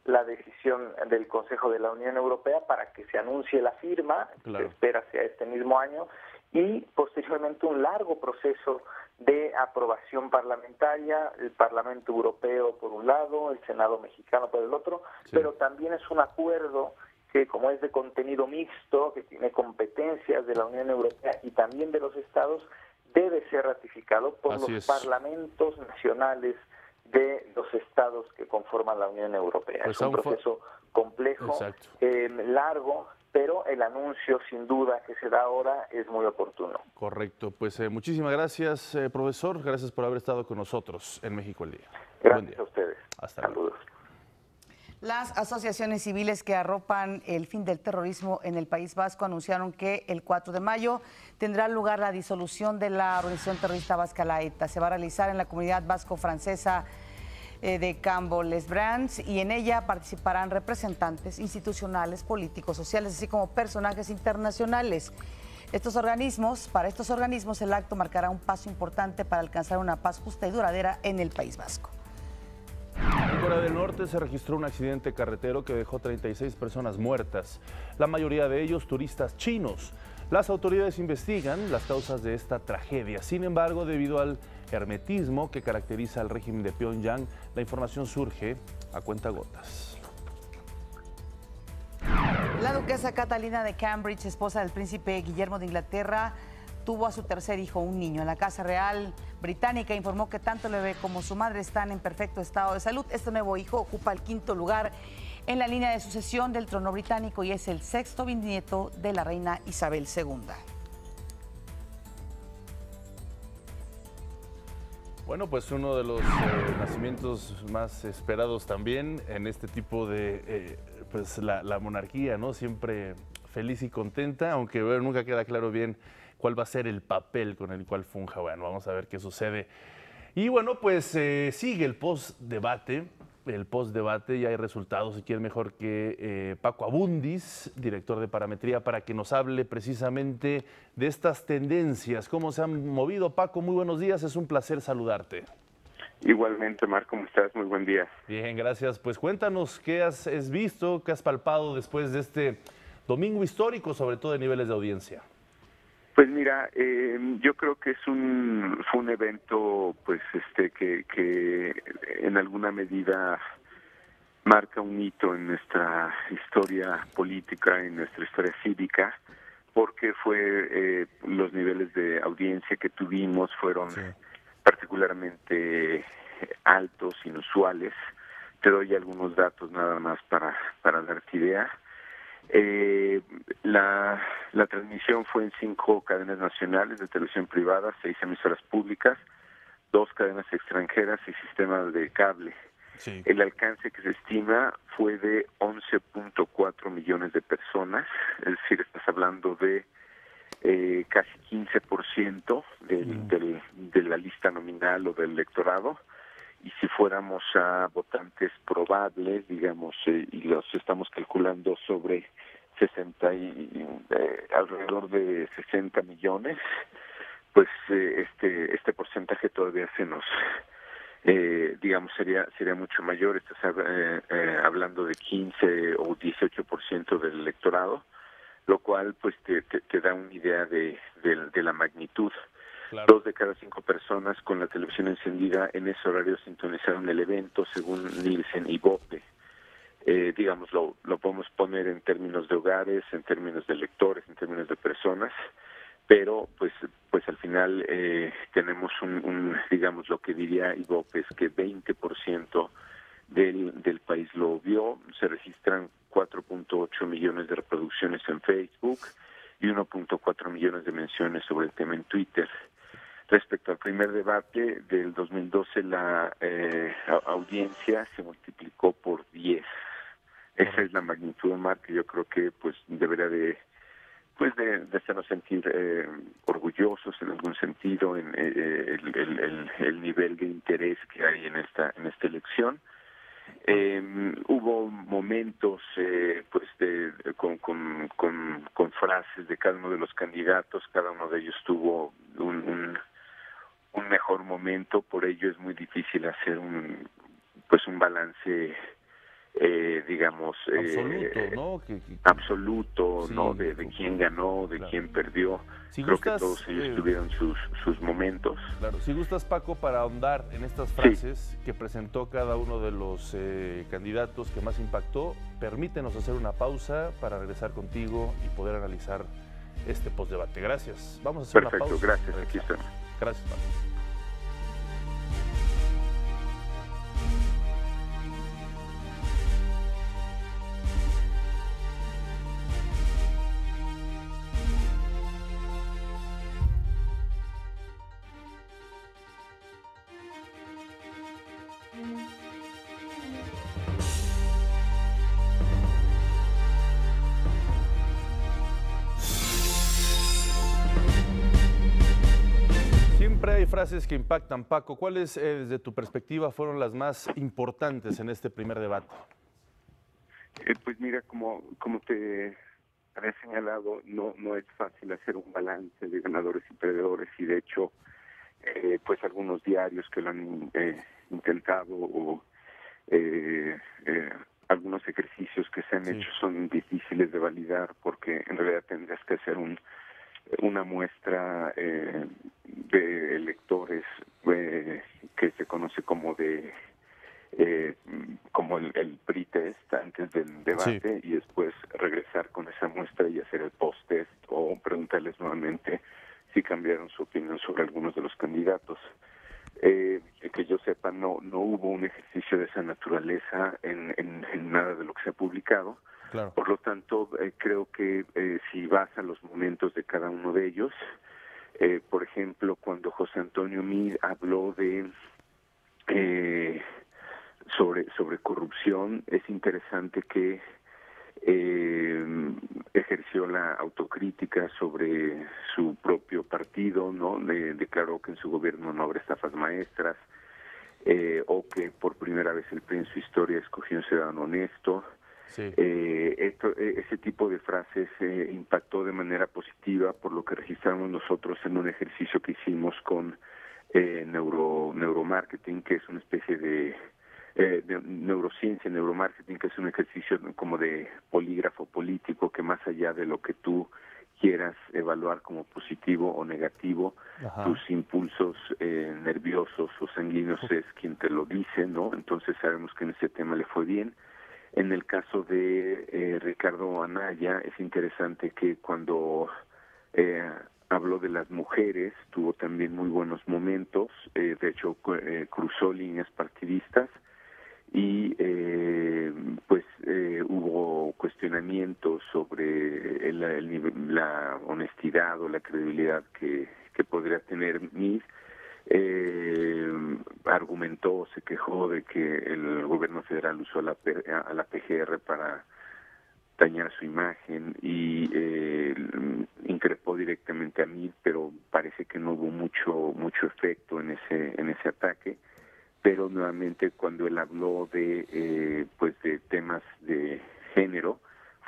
la decisión del Consejo de la Unión Europea para que se anuncie la firma, se espera sea este mismo año, y posteriormente un largo proceso de aprobación parlamentaria, el Parlamento Europeo por un lado, el Senado mexicano por el otro, pero también es un acuerdo que, como es de contenido mixto, que tiene competencias de la Unión Europea y también de los estados, debe ser ratificado por los parlamentos nacionales de los estados que conforman la Unión Europea. Pues es un proceso complejo, largo, pero el anuncio sin duda que se da ahora es muy oportuno. Correcto, pues muchísimas gracias, profesor, gracias por haber estado con nosotros en México al Día. Gracias a ustedes. Hasta luego. Las asociaciones civiles que arropan el fin del terrorismo en el País Vasco anunciaron que el 4 de mayo tendrá lugar la disolución de la organización terrorista vasca La ETA. Se va a realizar en la comunidad vasco-francesa de Cambo-les-Brans y en ella participarán representantes institucionales, políticos, sociales, así como personajes internacionales. Para estos organismos el acto marcará un paso importante para alcanzar una paz justa y duradera en el País Vasco. En Corea del Norte se registró un accidente carretero que dejó 36 personas muertas, la mayoría de ellos turistas chinos. Las autoridades investigan las causas de esta tragedia. Sin embargo, debido al hermetismo que caracteriza al régimen de Pyongyang, la información surge a cuentagotas. La duquesa Catalina de Cambridge, esposa del príncipe Guillermo de Inglaterra, tuvo a su tercer hijo, un niño. La Casa Real británica informó que tanto el bebé como su madre están en perfecto estado de salud. Este nuevo hijo ocupa el 5º lugar en la línea de sucesión del trono británico y es el 6º bisnieto de la reina Isabel II. Bueno, pues uno de los nacimientos más esperados también en este tipo de, pues la monarquía, ¿no? Siempre feliz y contenta, aunque bueno, nunca queda claro bien cuál va a ser el papel con el cual funja. Bueno, vamos a ver qué sucede. Y bueno, pues sigue el post-debate. Ya hay resultados, y quién mejor que Paco Abundis, director de Parametría, para que nos hable precisamente de estas tendencias, cómo se han movido. Paco, muy buenos días, es un placer saludarte. Igualmente, Marc, ¿cómo estás? Muy buen día. Bien, gracias. Pues cuéntanos qué has visto, qué has palpado después de este domingo histórico, sobre todo de niveles de audiencia. Pues mira, yo creo que fue un evento pues que en alguna medida marca un hito en nuestra historia política, en nuestra historia cívica, porque los niveles de audiencia que tuvimos fueron particularmente altos, inusuales. Te doy algunos datos nada más para darte idea. La transmisión fue en 5 cadenas nacionales de televisión privada, 6 emisoras públicas, 2 cadenas extranjeras y sistemas de cable. Sí. El alcance que se estima fue de 11.4 millones de personas, es decir, estás hablando de casi 15% de la lista nominal o del electorado, y si fuéramos a votantes probables, digamos, y los estamos calculando sobre alrededor de 60 millones, pues este porcentaje todavía se nos, digamos, sería mucho mayor. Estás hablando de 15 o 18% del electorado, lo cual pues te da una idea de la magnitud. Claro. 2 de cada 5 personas con la televisión encendida en ese horario sintonizaron el evento, según Nielsen y Bope. Digamos, lo podemos poner en términos de hogares, en términos de lectores, en términos de personas, pero pues al final tenemos digamos, lo que diría Ibope es que 20% del país lo vio. Se registran 4.8 millones de reproducciones en Facebook y 1.4 millones de menciones sobre el tema en Twitter. Respecto al primer debate del 2012, la audiencia se multiplicó por 10. Esa es la magnitud, Omar, que yo creo que pues debería de hacernos sentir orgullosos en algún sentido en el nivel de interés que hay en esta elección. Hubo momentos con frases de cada uno de los candidatos. Cada uno de ellos tuvo un mejor momento, por ello es muy difícil hacer un balance digamos absoluto, ¿no? Absoluto, sí, ¿no? De quién ganó, de quién perdió. Creo que todos ellos tuvieron sus momentos. Claro, si gustas, Paco, para ahondar en estas frases que presentó cada uno de los candidatos que más impactó, permítenos hacer una pausa para regresar contigo y poder analizar este postdebate. Gracias. Vamos a hacer una pausa. Perfecto, gracias. Aquí estamos. Gracias, Paco. Hay frases que impactan, Paco. ¿Cuáles, desde tu perspectiva, fueron las más importantes en este primer debate? Pues mira, como te había señalado, no es fácil hacer un balance de ganadores y perdedores, y de hecho, pues algunos diarios que lo han intentado o algunos ejercicios que se han hecho son difíciles de validar, porque en realidad tendrías que hacer una muestra de electores que se conoce como como el pre-test antes del debate, y después regresar con esa muestra y hacer el post-test o preguntarles nuevamente si cambiaron su opinión sobre algunos de los candidatos. Que yo sepa, no hubo un ejercicio de esa naturaleza en nada de lo que se ha publicado. Claro. Por lo tanto, creo que si vas a los momentos de cada uno de ellos, por ejemplo, cuando José Antonio Meade habló de sobre corrupción, es interesante que ejerció la autocrítica sobre su propio partido, ¿no? Declaró que en su gobierno no habrá estafas maestras, o que por primera vez el PRI en su historia escogió un ciudadano honesto. Sí. Ese tipo de frases impactó de manera positiva, por lo que registramos nosotros en un ejercicio que hicimos con neuromarketing, que es una especie de neurociencia, neuromarketing, que es un ejercicio como de polígrafo político, que más allá de lo que tú quieras evaluar como positivo o negativo, ajá, tus impulsos nerviosos o sanguíneos es quien te lo dice, ¿no? Entonces sabemos que en ese tema le fue bien. En el caso de Ricardo Anaya, es interesante que cuando habló de las mujeres, tuvo también muy buenos momentos, de hecho cruzó líneas partidistas, y hubo cuestionamientos sobre la honestidad o la credibilidad que podría tener Meade. Argumentó, se quejó de que el gobierno federal usó a la PGR para dañar su imagen, y increpó directamente a Meade, pero parece que no hubo mucho efecto en ese ataque. pero nuevamente cuando él habló de pues de temas de género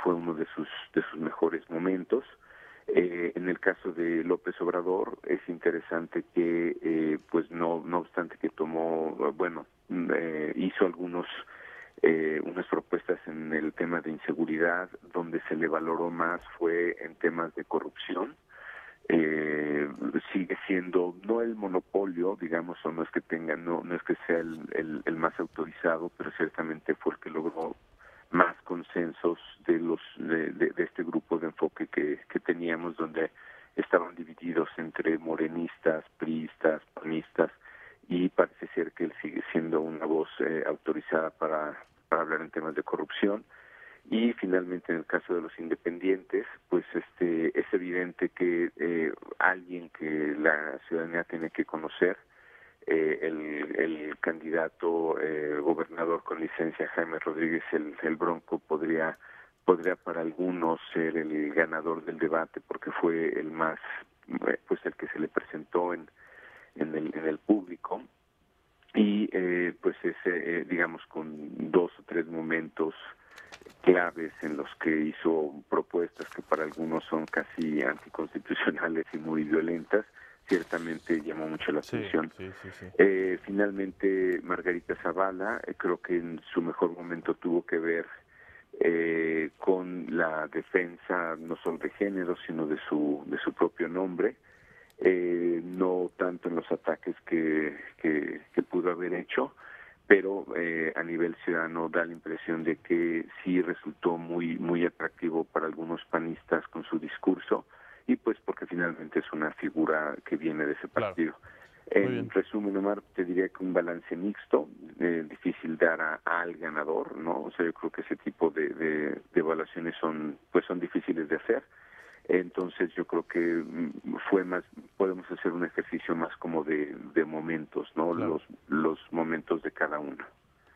fue uno de sus mejores momentos. En el caso de López Obrador es interesante que pues no obstante que hizo unas propuestas en el tema de inseguridad, donde se le valoró más fue en temas de corrupción. Sigue siendo no el monopolio, digamos, o no es que sea el más autorizado, pero ciertamente fue el que logró más consensos de este grupo de enfoque que teníamos, donde estaban divididos entre morenistas, priistas, panistas, y parece ser que él sigue siendo una voz autorizada para hablar en temas de corrupción. Y finalmente, en el caso de los independientes, pues es evidente que alguien que la ciudadanía tiene que conocer, el candidato gobernador con licencia, Jaime Rodríguez el Bronco, podría para algunos ser el ganador del debate, porque fue el más, pues el que se le presentó en el público, y pues digamos, con 2 o 3 momentos claves en los que hizo propuestas que para algunos son casi anticonstitucionales y muy violentas, ciertamente llamó mucho la atención. Sí. Finalmente, Margarita Zavala, creo que en su mejor momento tuvo que ver con la defensa no solo de género, sino de su propio nombre, no tanto en los ataques que pudo haber hecho, pero a nivel ciudadano da la impresión de que sí resultó muy atractivo para algunos panistas con su discurso, y pues porque finalmente es una figura que viene de ese partido. En resumen, Omar, te diría que un balance mixto, difícil dar al ganador, ¿no? O sea, yo creo que ese tipo de evaluaciones son difíciles de hacer. Entonces yo creo que podemos hacer un ejercicio más como de momentos, ¿no? Claro. Los momentos de cada uno.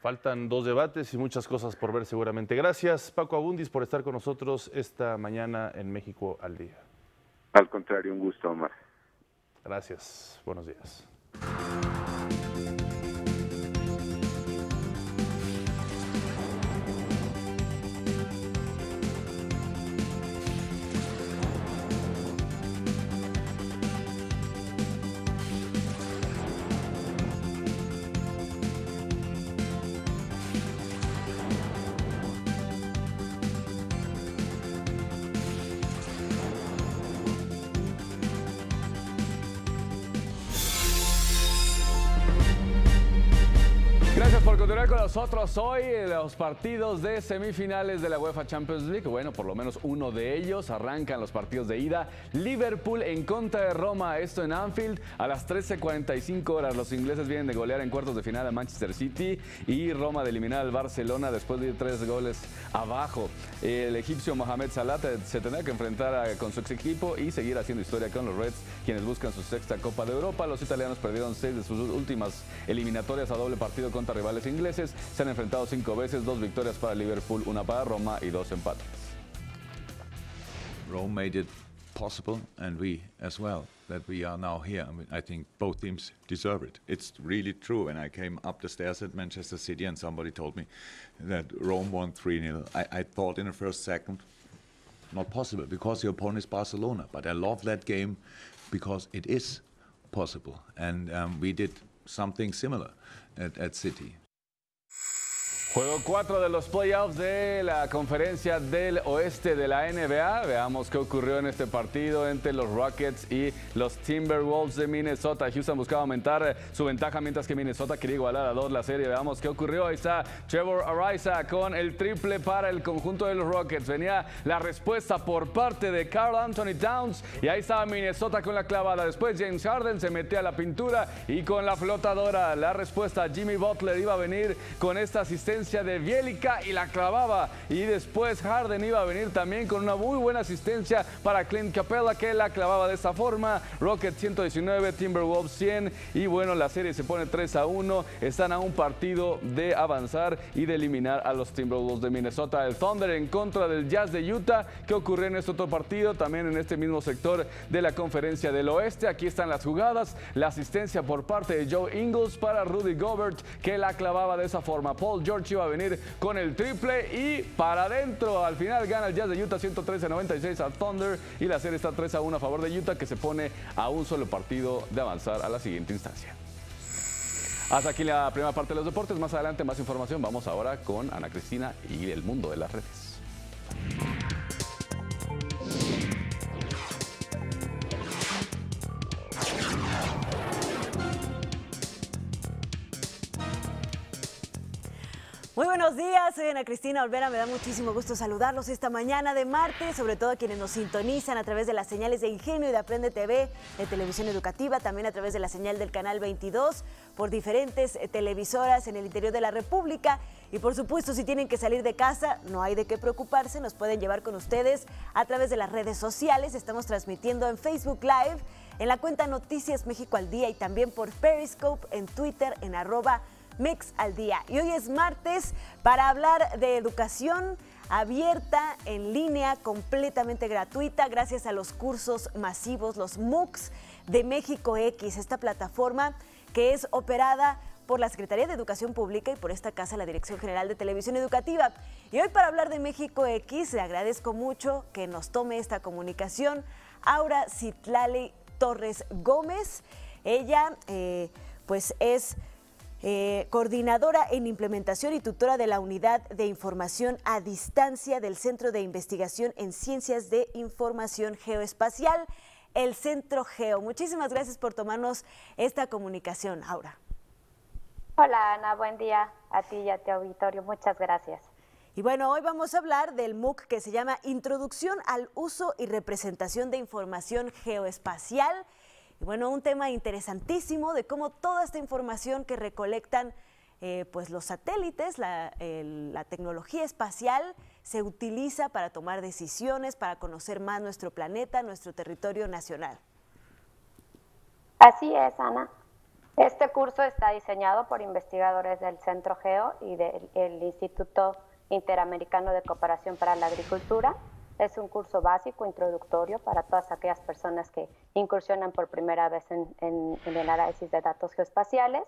Faltan 2 debates y muchas cosas por ver seguramente. Gracias, Paco Abundis, por estar con nosotros esta mañana en México al Día. Al contrario, un gusto, Omar. Gracias. Buenos días. Gracias por continuar con nosotros hoy en los partidos de semifinales de la UEFA Champions League. Bueno, por lo menos uno de ellos. Arrancan los partidos de ida. Liverpool en contra de Roma, esto en Anfield a las 13:45 horas. Los ingleses vienen de golear en cuartos de final a Manchester City y Roma de eliminar al Barcelona después de ir 3 goles abajo. El egipcio Mohamed Salah se tendrá que enfrentar con su ex equipo y seguir haciendo historia con los Reds, quienes buscan su 6ª Copa de Europa. Los italianos perdieron 6 de sus últimas eliminatorias a doble partido contra rivales ingleses. Se han enfrentado 5 veces, 2 victorias para Liverpool, 1 para Roma y 2 empates. Rome made it possible, and we as well, that we are now here. I mean, I think both teams deserve it. It's really true. When I came up the stairs at Manchester City and somebody told me that Rome won 3-0, I thought in the first second, not possible, because the opponent is Barcelona. But I love that game because it is possible. And we did something similar at City. Juego 4 de los playoffs de la Conferencia del Oeste de la NBA. Veamos qué ocurrió en este partido entre los Rockets y los Timberwolves de Minnesota. Houston buscaba aumentar su ventaja, mientras que Minnesota quería igualar a 2 la serie. Veamos qué ocurrió. Ahí está Trevor Ariza con el triple para el conjunto de los Rockets. Venía la respuesta por parte de Karl Anthony Towns y ahí estaba Minnesota con la clavada. Después James Harden se metía a la pintura y con la flotadora. La respuesta, Jimmy Butler iba a venir con esta asistencia asistencia de Bjelica y la clavaba. Y después Harden iba a venir también con una muy buena asistencia para Clint Capella, que la clavaba de esta forma. Rockets 119, Timberwolves 100. Y bueno, la serie se pone 3-1. Están a un partido de avanzar y de eliminar a los Timberwolves de Minnesota. El Thunder en contra del Jazz de Utah. ¿Qué ocurrió en este otro partido? También en este mismo sector de la Conferencia del Oeste. Aquí están las jugadas. La asistencia por parte de Joe Ingles para Rudy Gobert, que la clavaba de esa forma. Paul George iba a venir con el triple y para adentro. Al final gana el Jazz de Utah 113-96 al Thunder y la serie está 3-1 a favor de Utah, que se pone a un solo partido de avanzar a la siguiente instancia. Hasta aquí la primera parte de los deportes. Más adelante más información. Vamos ahora con Ana Cristina y el mundo de las redes. Muy buenos días, soy Ana Cristina Olvera, me da muchísimo gusto saludarlos esta mañana de martes, sobre todo a quienes nos sintonizan a través de las señales de Ingenio y de Aprende TV, de Televisión Educativa, también a través de la señal del canal 22, por diferentes televisoras en el interior de la República. Y por supuesto, si tienen que salir de casa, no hay de qué preocuparse, nos pueden llevar con ustedes a través de las redes sociales. Estamos transmitiendo en Facebook Live, en la cuenta Noticias México al Día y también por Periscope, en Twitter, en @Mix al Día. Y hoy es martes para hablar de educación abierta, en línea, completamente gratuita, gracias a los cursos masivos, los MOOCs de México X, esta plataforma que es operada por la Secretaría de Educación Pública y por esta casa, la Dirección General de Televisión Educativa. Y hoy para hablar de México X, le agradezco mucho que nos tome esta comunicación Aura Citlali Torres Gómez. Ella pues es coordinadora en implementación y tutora de la Unidad de Información a Distancia del Centro de Investigación en Ciencias de Información Geoespacial, el Centro Geo. Muchísimas gracias por tomarnos esta comunicación, Aura. Hola Ana, buen día a ti y a tu auditorio, muchas gracias. Y bueno, hoy vamos a hablar del MOOC que se llama Introducción al Uso y Representación de Información Geoespacial. Y bueno, un tema interesantísimo de cómo toda esta información que recolectan pues los satélites, la tecnología espacial, se utiliza para tomar decisiones, para conocer más nuestro planeta, nuestro territorio nacional. Así es, Ana. Este curso está diseñado por investigadores del Centro Geo y del Instituto Interamericano de Cooperación para la Agricultura. Es un curso básico, introductorio, para todas aquellas personas que incursionan por primera vez en el análisis de datos geoespaciales.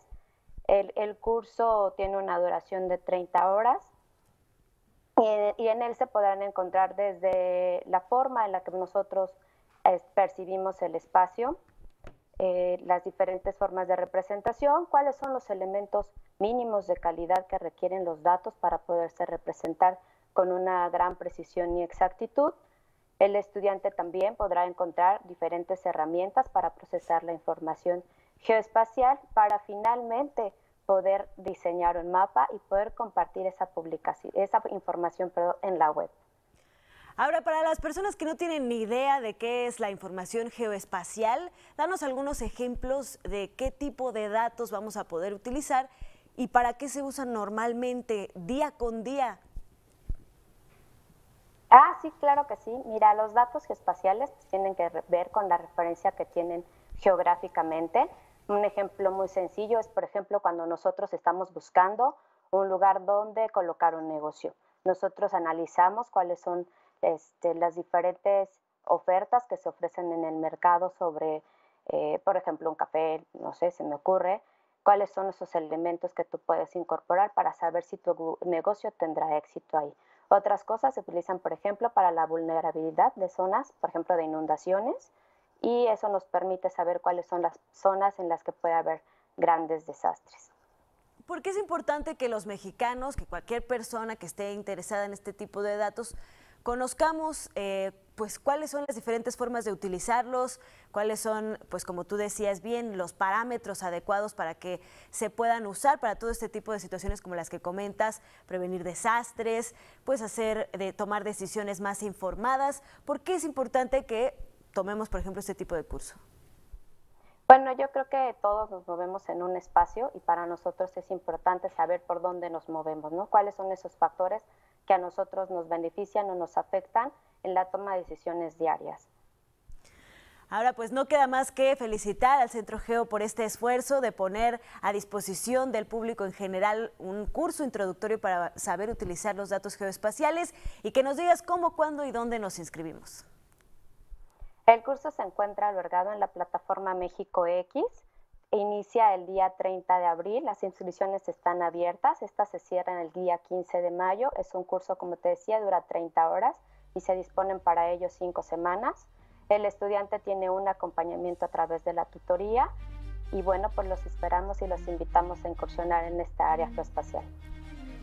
El curso tiene una duración de 30 horas y en él se podrán encontrar desde la forma en la que nosotros percibimos el espacio, las diferentes formas de representación, cuáles son los elementos mínimos de calidad que requieren los datos para poderse representar con una gran precisión y exactitud. El estudiante también podrá encontrar diferentes herramientas para procesar la información geoespacial para finalmente poder diseñar un mapa y poder compartir esa información en la web. Ahora, para las personas que no tienen ni idea de qué es la información geoespacial, danos algunos ejemplos de qué tipo de datos vamos a poder utilizar y para qué se usan normalmente día con día. Sí, claro que sí. Mira, los datos geoespaciales tienen que ver con la referencia que tienen geográficamente. Un ejemplo muy sencillo es, por ejemplo, cuando nosotros estamos buscando un lugar donde colocar un negocio. Nosotros analizamos cuáles son las diferentes ofertas que se ofrecen en el mercado sobre, por ejemplo, un café, no sé, se me ocurre, cuáles son esos elementos que tú puedes incorporar para saber si tu negocio tendrá éxito ahí. Otras cosas se utilizan, por ejemplo, para la vulnerabilidad de zonas, por ejemplo, de inundaciones, y eso nos permite saber cuáles son las zonas en las que puede haber grandes desastres. ¿Por qué es importante que los mexicanos, que cualquier persona que esté interesada en este tipo de datos, conozcamos pues cuáles son las diferentes formas de utilizarlos, cuáles son, pues como tú decías bien, los parámetros adecuados para que se puedan usar para todo este tipo de situaciones como las que comentas, prevenir desastres, pues tomar decisiones más informadas? ¿Por qué es importante que tomemos, por ejemplo, este tipo de curso? Bueno, yo creo que todos nos movemos en un espacio y para nosotros es importante saber por dónde nos movemos, ¿no? Cuáles son esos factores que a nosotros nos benefician o nos afectan en la toma de decisiones diarias. Ahora pues no queda más que felicitar al Centro Geo por este esfuerzo de poner a disposición del público en general un curso introductorio para saber utilizar los datos geoespaciales y que nos digas cómo, cuándo y dónde nos inscribimos. El curso se encuentra albergado en la plataforma México X. Inicia el día 30 de abril, las inscripciones están abiertas, estas se cierran el día 15 de mayo. Es un curso, como te decía, dura 30 horas y se disponen para ello 5 semanas. El estudiante tiene un acompañamiento a través de la tutoría y bueno, pues los esperamos y los invitamos a incursionar en esta área geoespacial.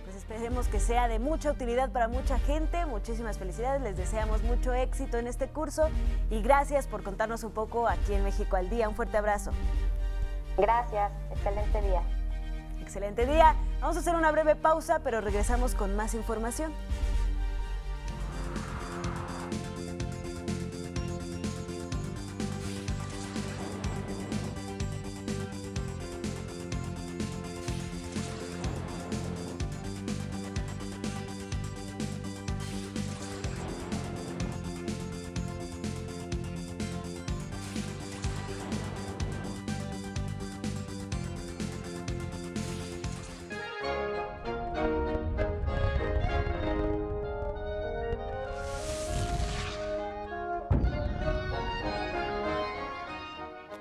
Pues esperemos que sea de mucha utilidad para mucha gente. Muchísimas felicidades, les deseamos mucho éxito en este curso y gracias por contarnos un poco aquí en México al Día. Un fuerte abrazo. Gracias, excelente día. Excelente día. Vamos a hacer una breve pausa, pero regresamos con más información.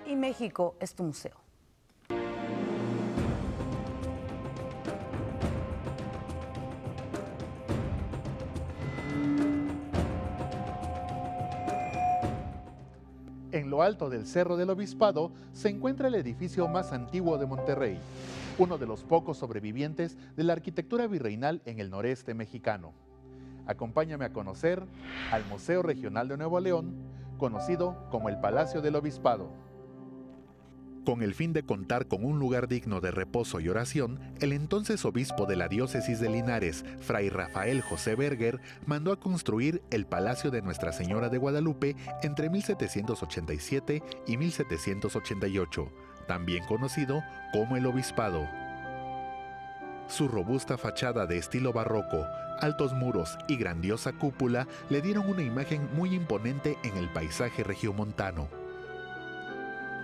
Y México es tu museo. En lo alto del Cerro del Obispado se encuentra el edificio más antiguo de Monterrey, uno de los pocos sobrevivientes de la arquitectura virreinal en el noreste mexicano. Acompáñame a conocer al Museo Regional de Nuevo León, conocido como el Palacio del Obispado. Con el fin de contar con un lugar digno de reposo y oración, el entonces obispo de la diócesis de Linares, Fray Rafael José Berger, mandó a construir el Palacio de Nuestra Señora de Guadalupe entre 1787 y 1788, también conocido como el Obispado. Su robusta fachada de estilo barroco, altos muros y grandiosa cúpula le dieron una imagen muy imponente en el paisaje regiomontano.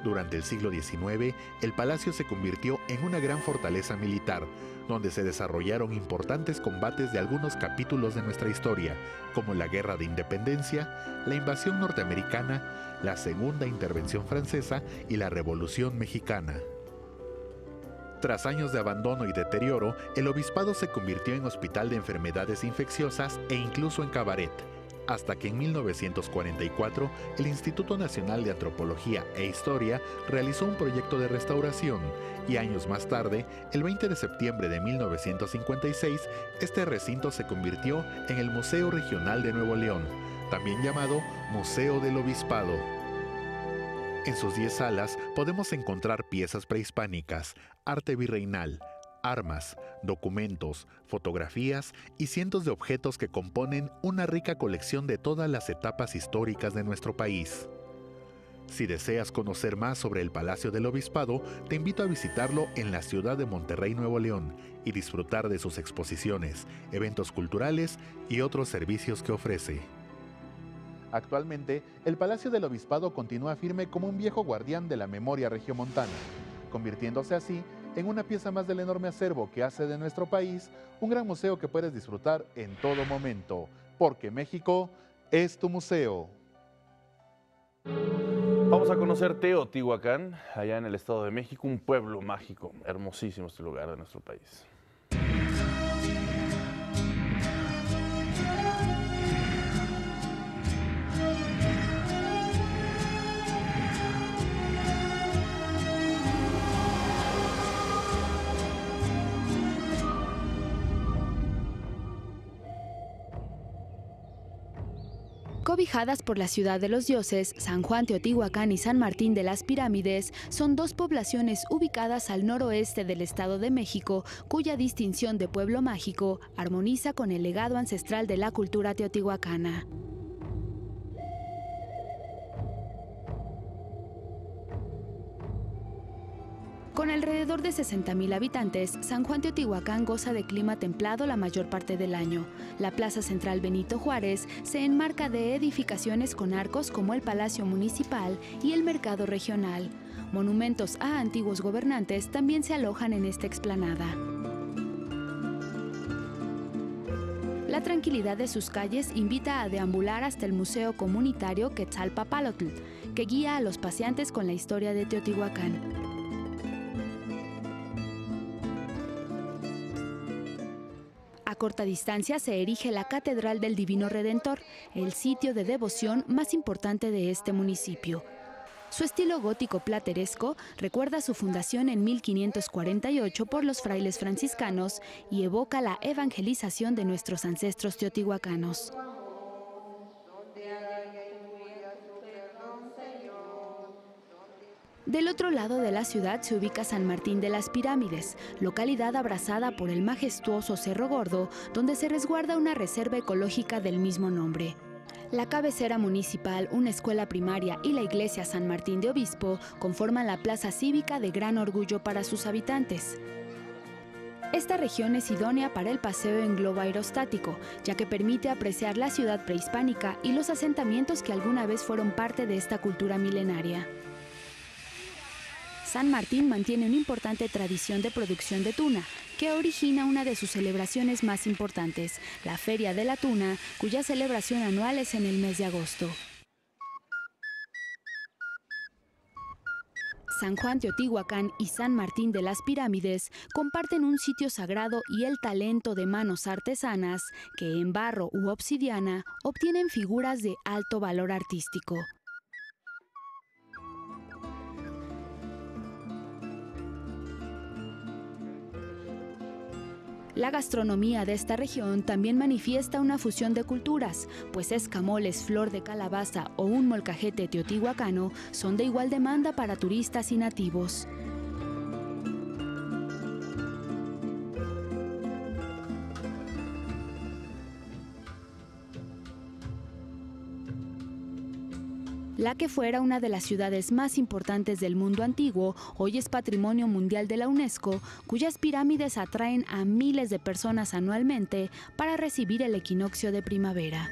Durante el siglo XIX, el palacio se convirtió en una gran fortaleza militar, donde se desarrollaron importantes combates de algunos capítulos de nuestra historia, como la Guerra de Independencia, la invasión norteamericana, la Segunda Intervención Francesa y la Revolución Mexicana. Tras años de abandono y deterioro, el obispado se convirtió en hospital de enfermedades infecciosas e incluso en cabaret, hasta que en 1944 el Instituto Nacional de Antropología e Historia realizó un proyecto de restauración y años más tarde, el 20 de septiembre de 1956, este recinto se convirtió en el Museo Regional de Nuevo León, también llamado Museo del Obispado. En sus 10 salas podemos encontrar piezas prehispánicas, arte virreinal, armas, documentos, fotografías y cientos de objetos que componen una rica colección de todas las etapas históricas de nuestro país. Si deseas conocer más sobre el Palacio del Obispado, te invito a visitarlo en la ciudad de Monterrey, Nuevo León, y disfrutar de sus exposiciones, eventos culturales y otros servicios que ofrece. Actualmente, el Palacio del Obispado continúa firme como un viejo guardián de la memoria regiomontana, convirtiéndose así en una pieza más del enorme acervo que hace de nuestro país un gran museo que puedes disfrutar en todo momento, porque México es tu museo. Vamos a conocer Teotihuacán, allá en el Estado de México, un pueblo mágico, hermosísimo este lugar de nuestro país. Cobijadas por la ciudad de los dioses, San Juan Teotihuacán y San Martín de las Pirámides son dos poblaciones ubicadas al noroeste del Estado de México, cuya distinción de pueblo mágico armoniza con el legado ancestral de la cultura teotihuacana. Con alrededor de 60,000 habitantes, San Juan Teotihuacán goza de clima templado la mayor parte del año. La Plaza Central Benito Juárez se enmarca de edificaciones con arcos como el Palacio Municipal y el Mercado Regional. Monumentos a antiguos gobernantes también se alojan en esta explanada. La tranquilidad de sus calles invita a deambular hasta el Museo Comunitario Quetzalpapalotl, que guía a los paseantes con la historia de Teotihuacán. A corta distancia se erige la Catedral del Divino Redentor, el sitio de devoción más importante de este municipio. Su estilo gótico plateresco recuerda su fundación en 1548 por los frailes franciscanos y evoca la evangelización de nuestros ancestros teotihuacanos. Del otro lado de la ciudad se ubica San Martín de las Pirámides, localidad abrazada por el majestuoso Cerro Gordo, donde se resguarda una reserva ecológica del mismo nombre. La cabecera municipal, una escuela primaria y la iglesia San Martín de Obispo conforman la plaza cívica de gran orgullo para sus habitantes. Esta región es idónea para el paseo en globo aerostático, ya que permite apreciar la ciudad prehispánica y los asentamientos que alguna vez fueron parte de esta cultura milenaria. San Martín mantiene una importante tradición de producción de tuna, que origina una de sus celebraciones más importantes, la Feria de la Tuna, cuya celebración anual es en el mes de agosto. San Juan Teotihuacán y San Martín de las Pirámides comparten un sitio sagrado y el talento de manos artesanas que en barro u obsidiana obtienen figuras de alto valor artístico. La gastronomía de esta región también manifiesta una fusión de culturas, pues escamoles, flor de calabaza o un molcajete teotihuacano son de igual demanda para turistas y nativos. La que fuera una de las ciudades más importantes del mundo antiguo, hoy es Patrimonio Mundial de la UNESCO, cuyas pirámides atraen a miles de personas anualmente para recibir el equinoccio de primavera.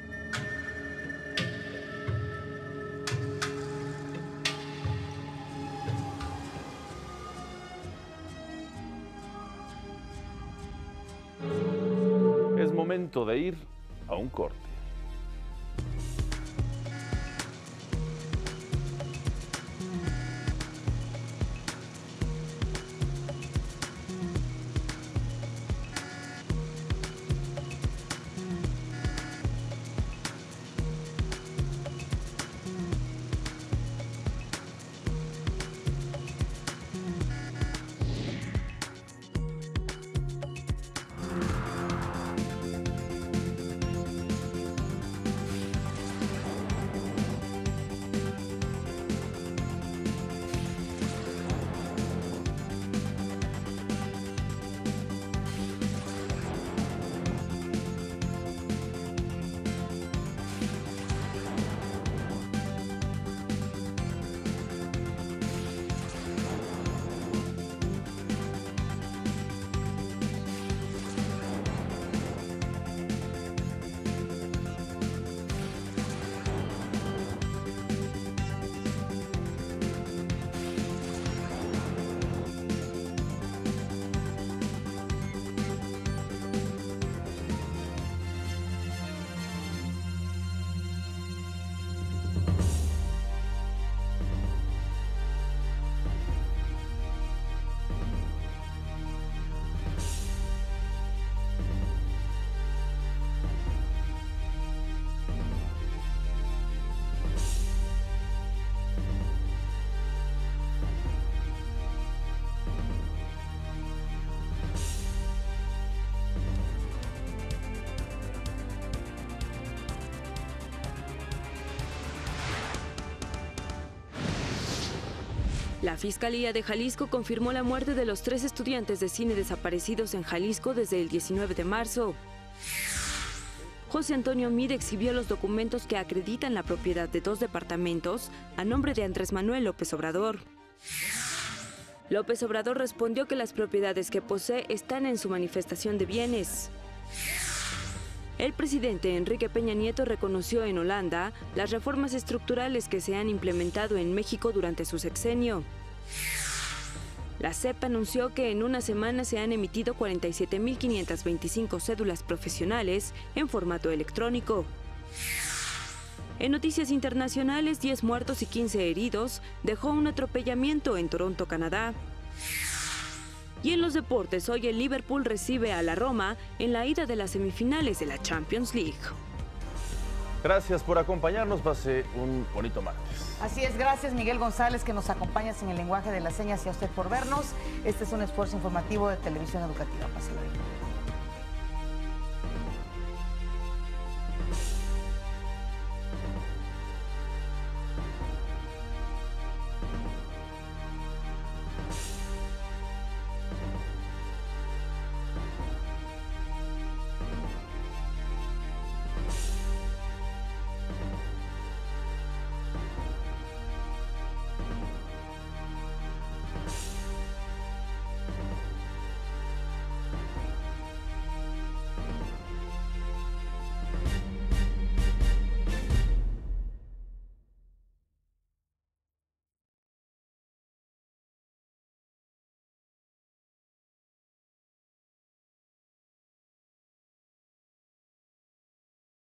Es momento de ir a un corte. La Fiscalía de Jalisco confirmó la muerte de los 3 estudiantes de cine desaparecidos en Jalisco desde el 19 de marzo. José Antonio Meade exhibió los documentos que acreditan la propiedad de 2 departamentos a nombre de Andrés Manuel López Obrador. López Obrador respondió que las propiedades que posee están en su manifestación de bienes. El presidente Enrique Peña Nieto reconoció en Holanda las reformas estructurales que se han implementado en México durante su sexenio. La CEP anunció que en una semana se han emitido 47.525 cédulas profesionales en formato electrónico. En noticias internacionales, 10 muertos y 15 heridos dejó un atropellamiento en Toronto, Canadá. Y en los deportes, hoy el Liverpool recibe a la Roma en la ida de las semifinales de la Champions League. Gracias por acompañarnos, pase un bonito martes. Así es, gracias Miguel González que nos acompañas en el lenguaje de las señas y a usted por vernos. Este es un esfuerzo informativo de Televisión Educativa. Pásalo bien.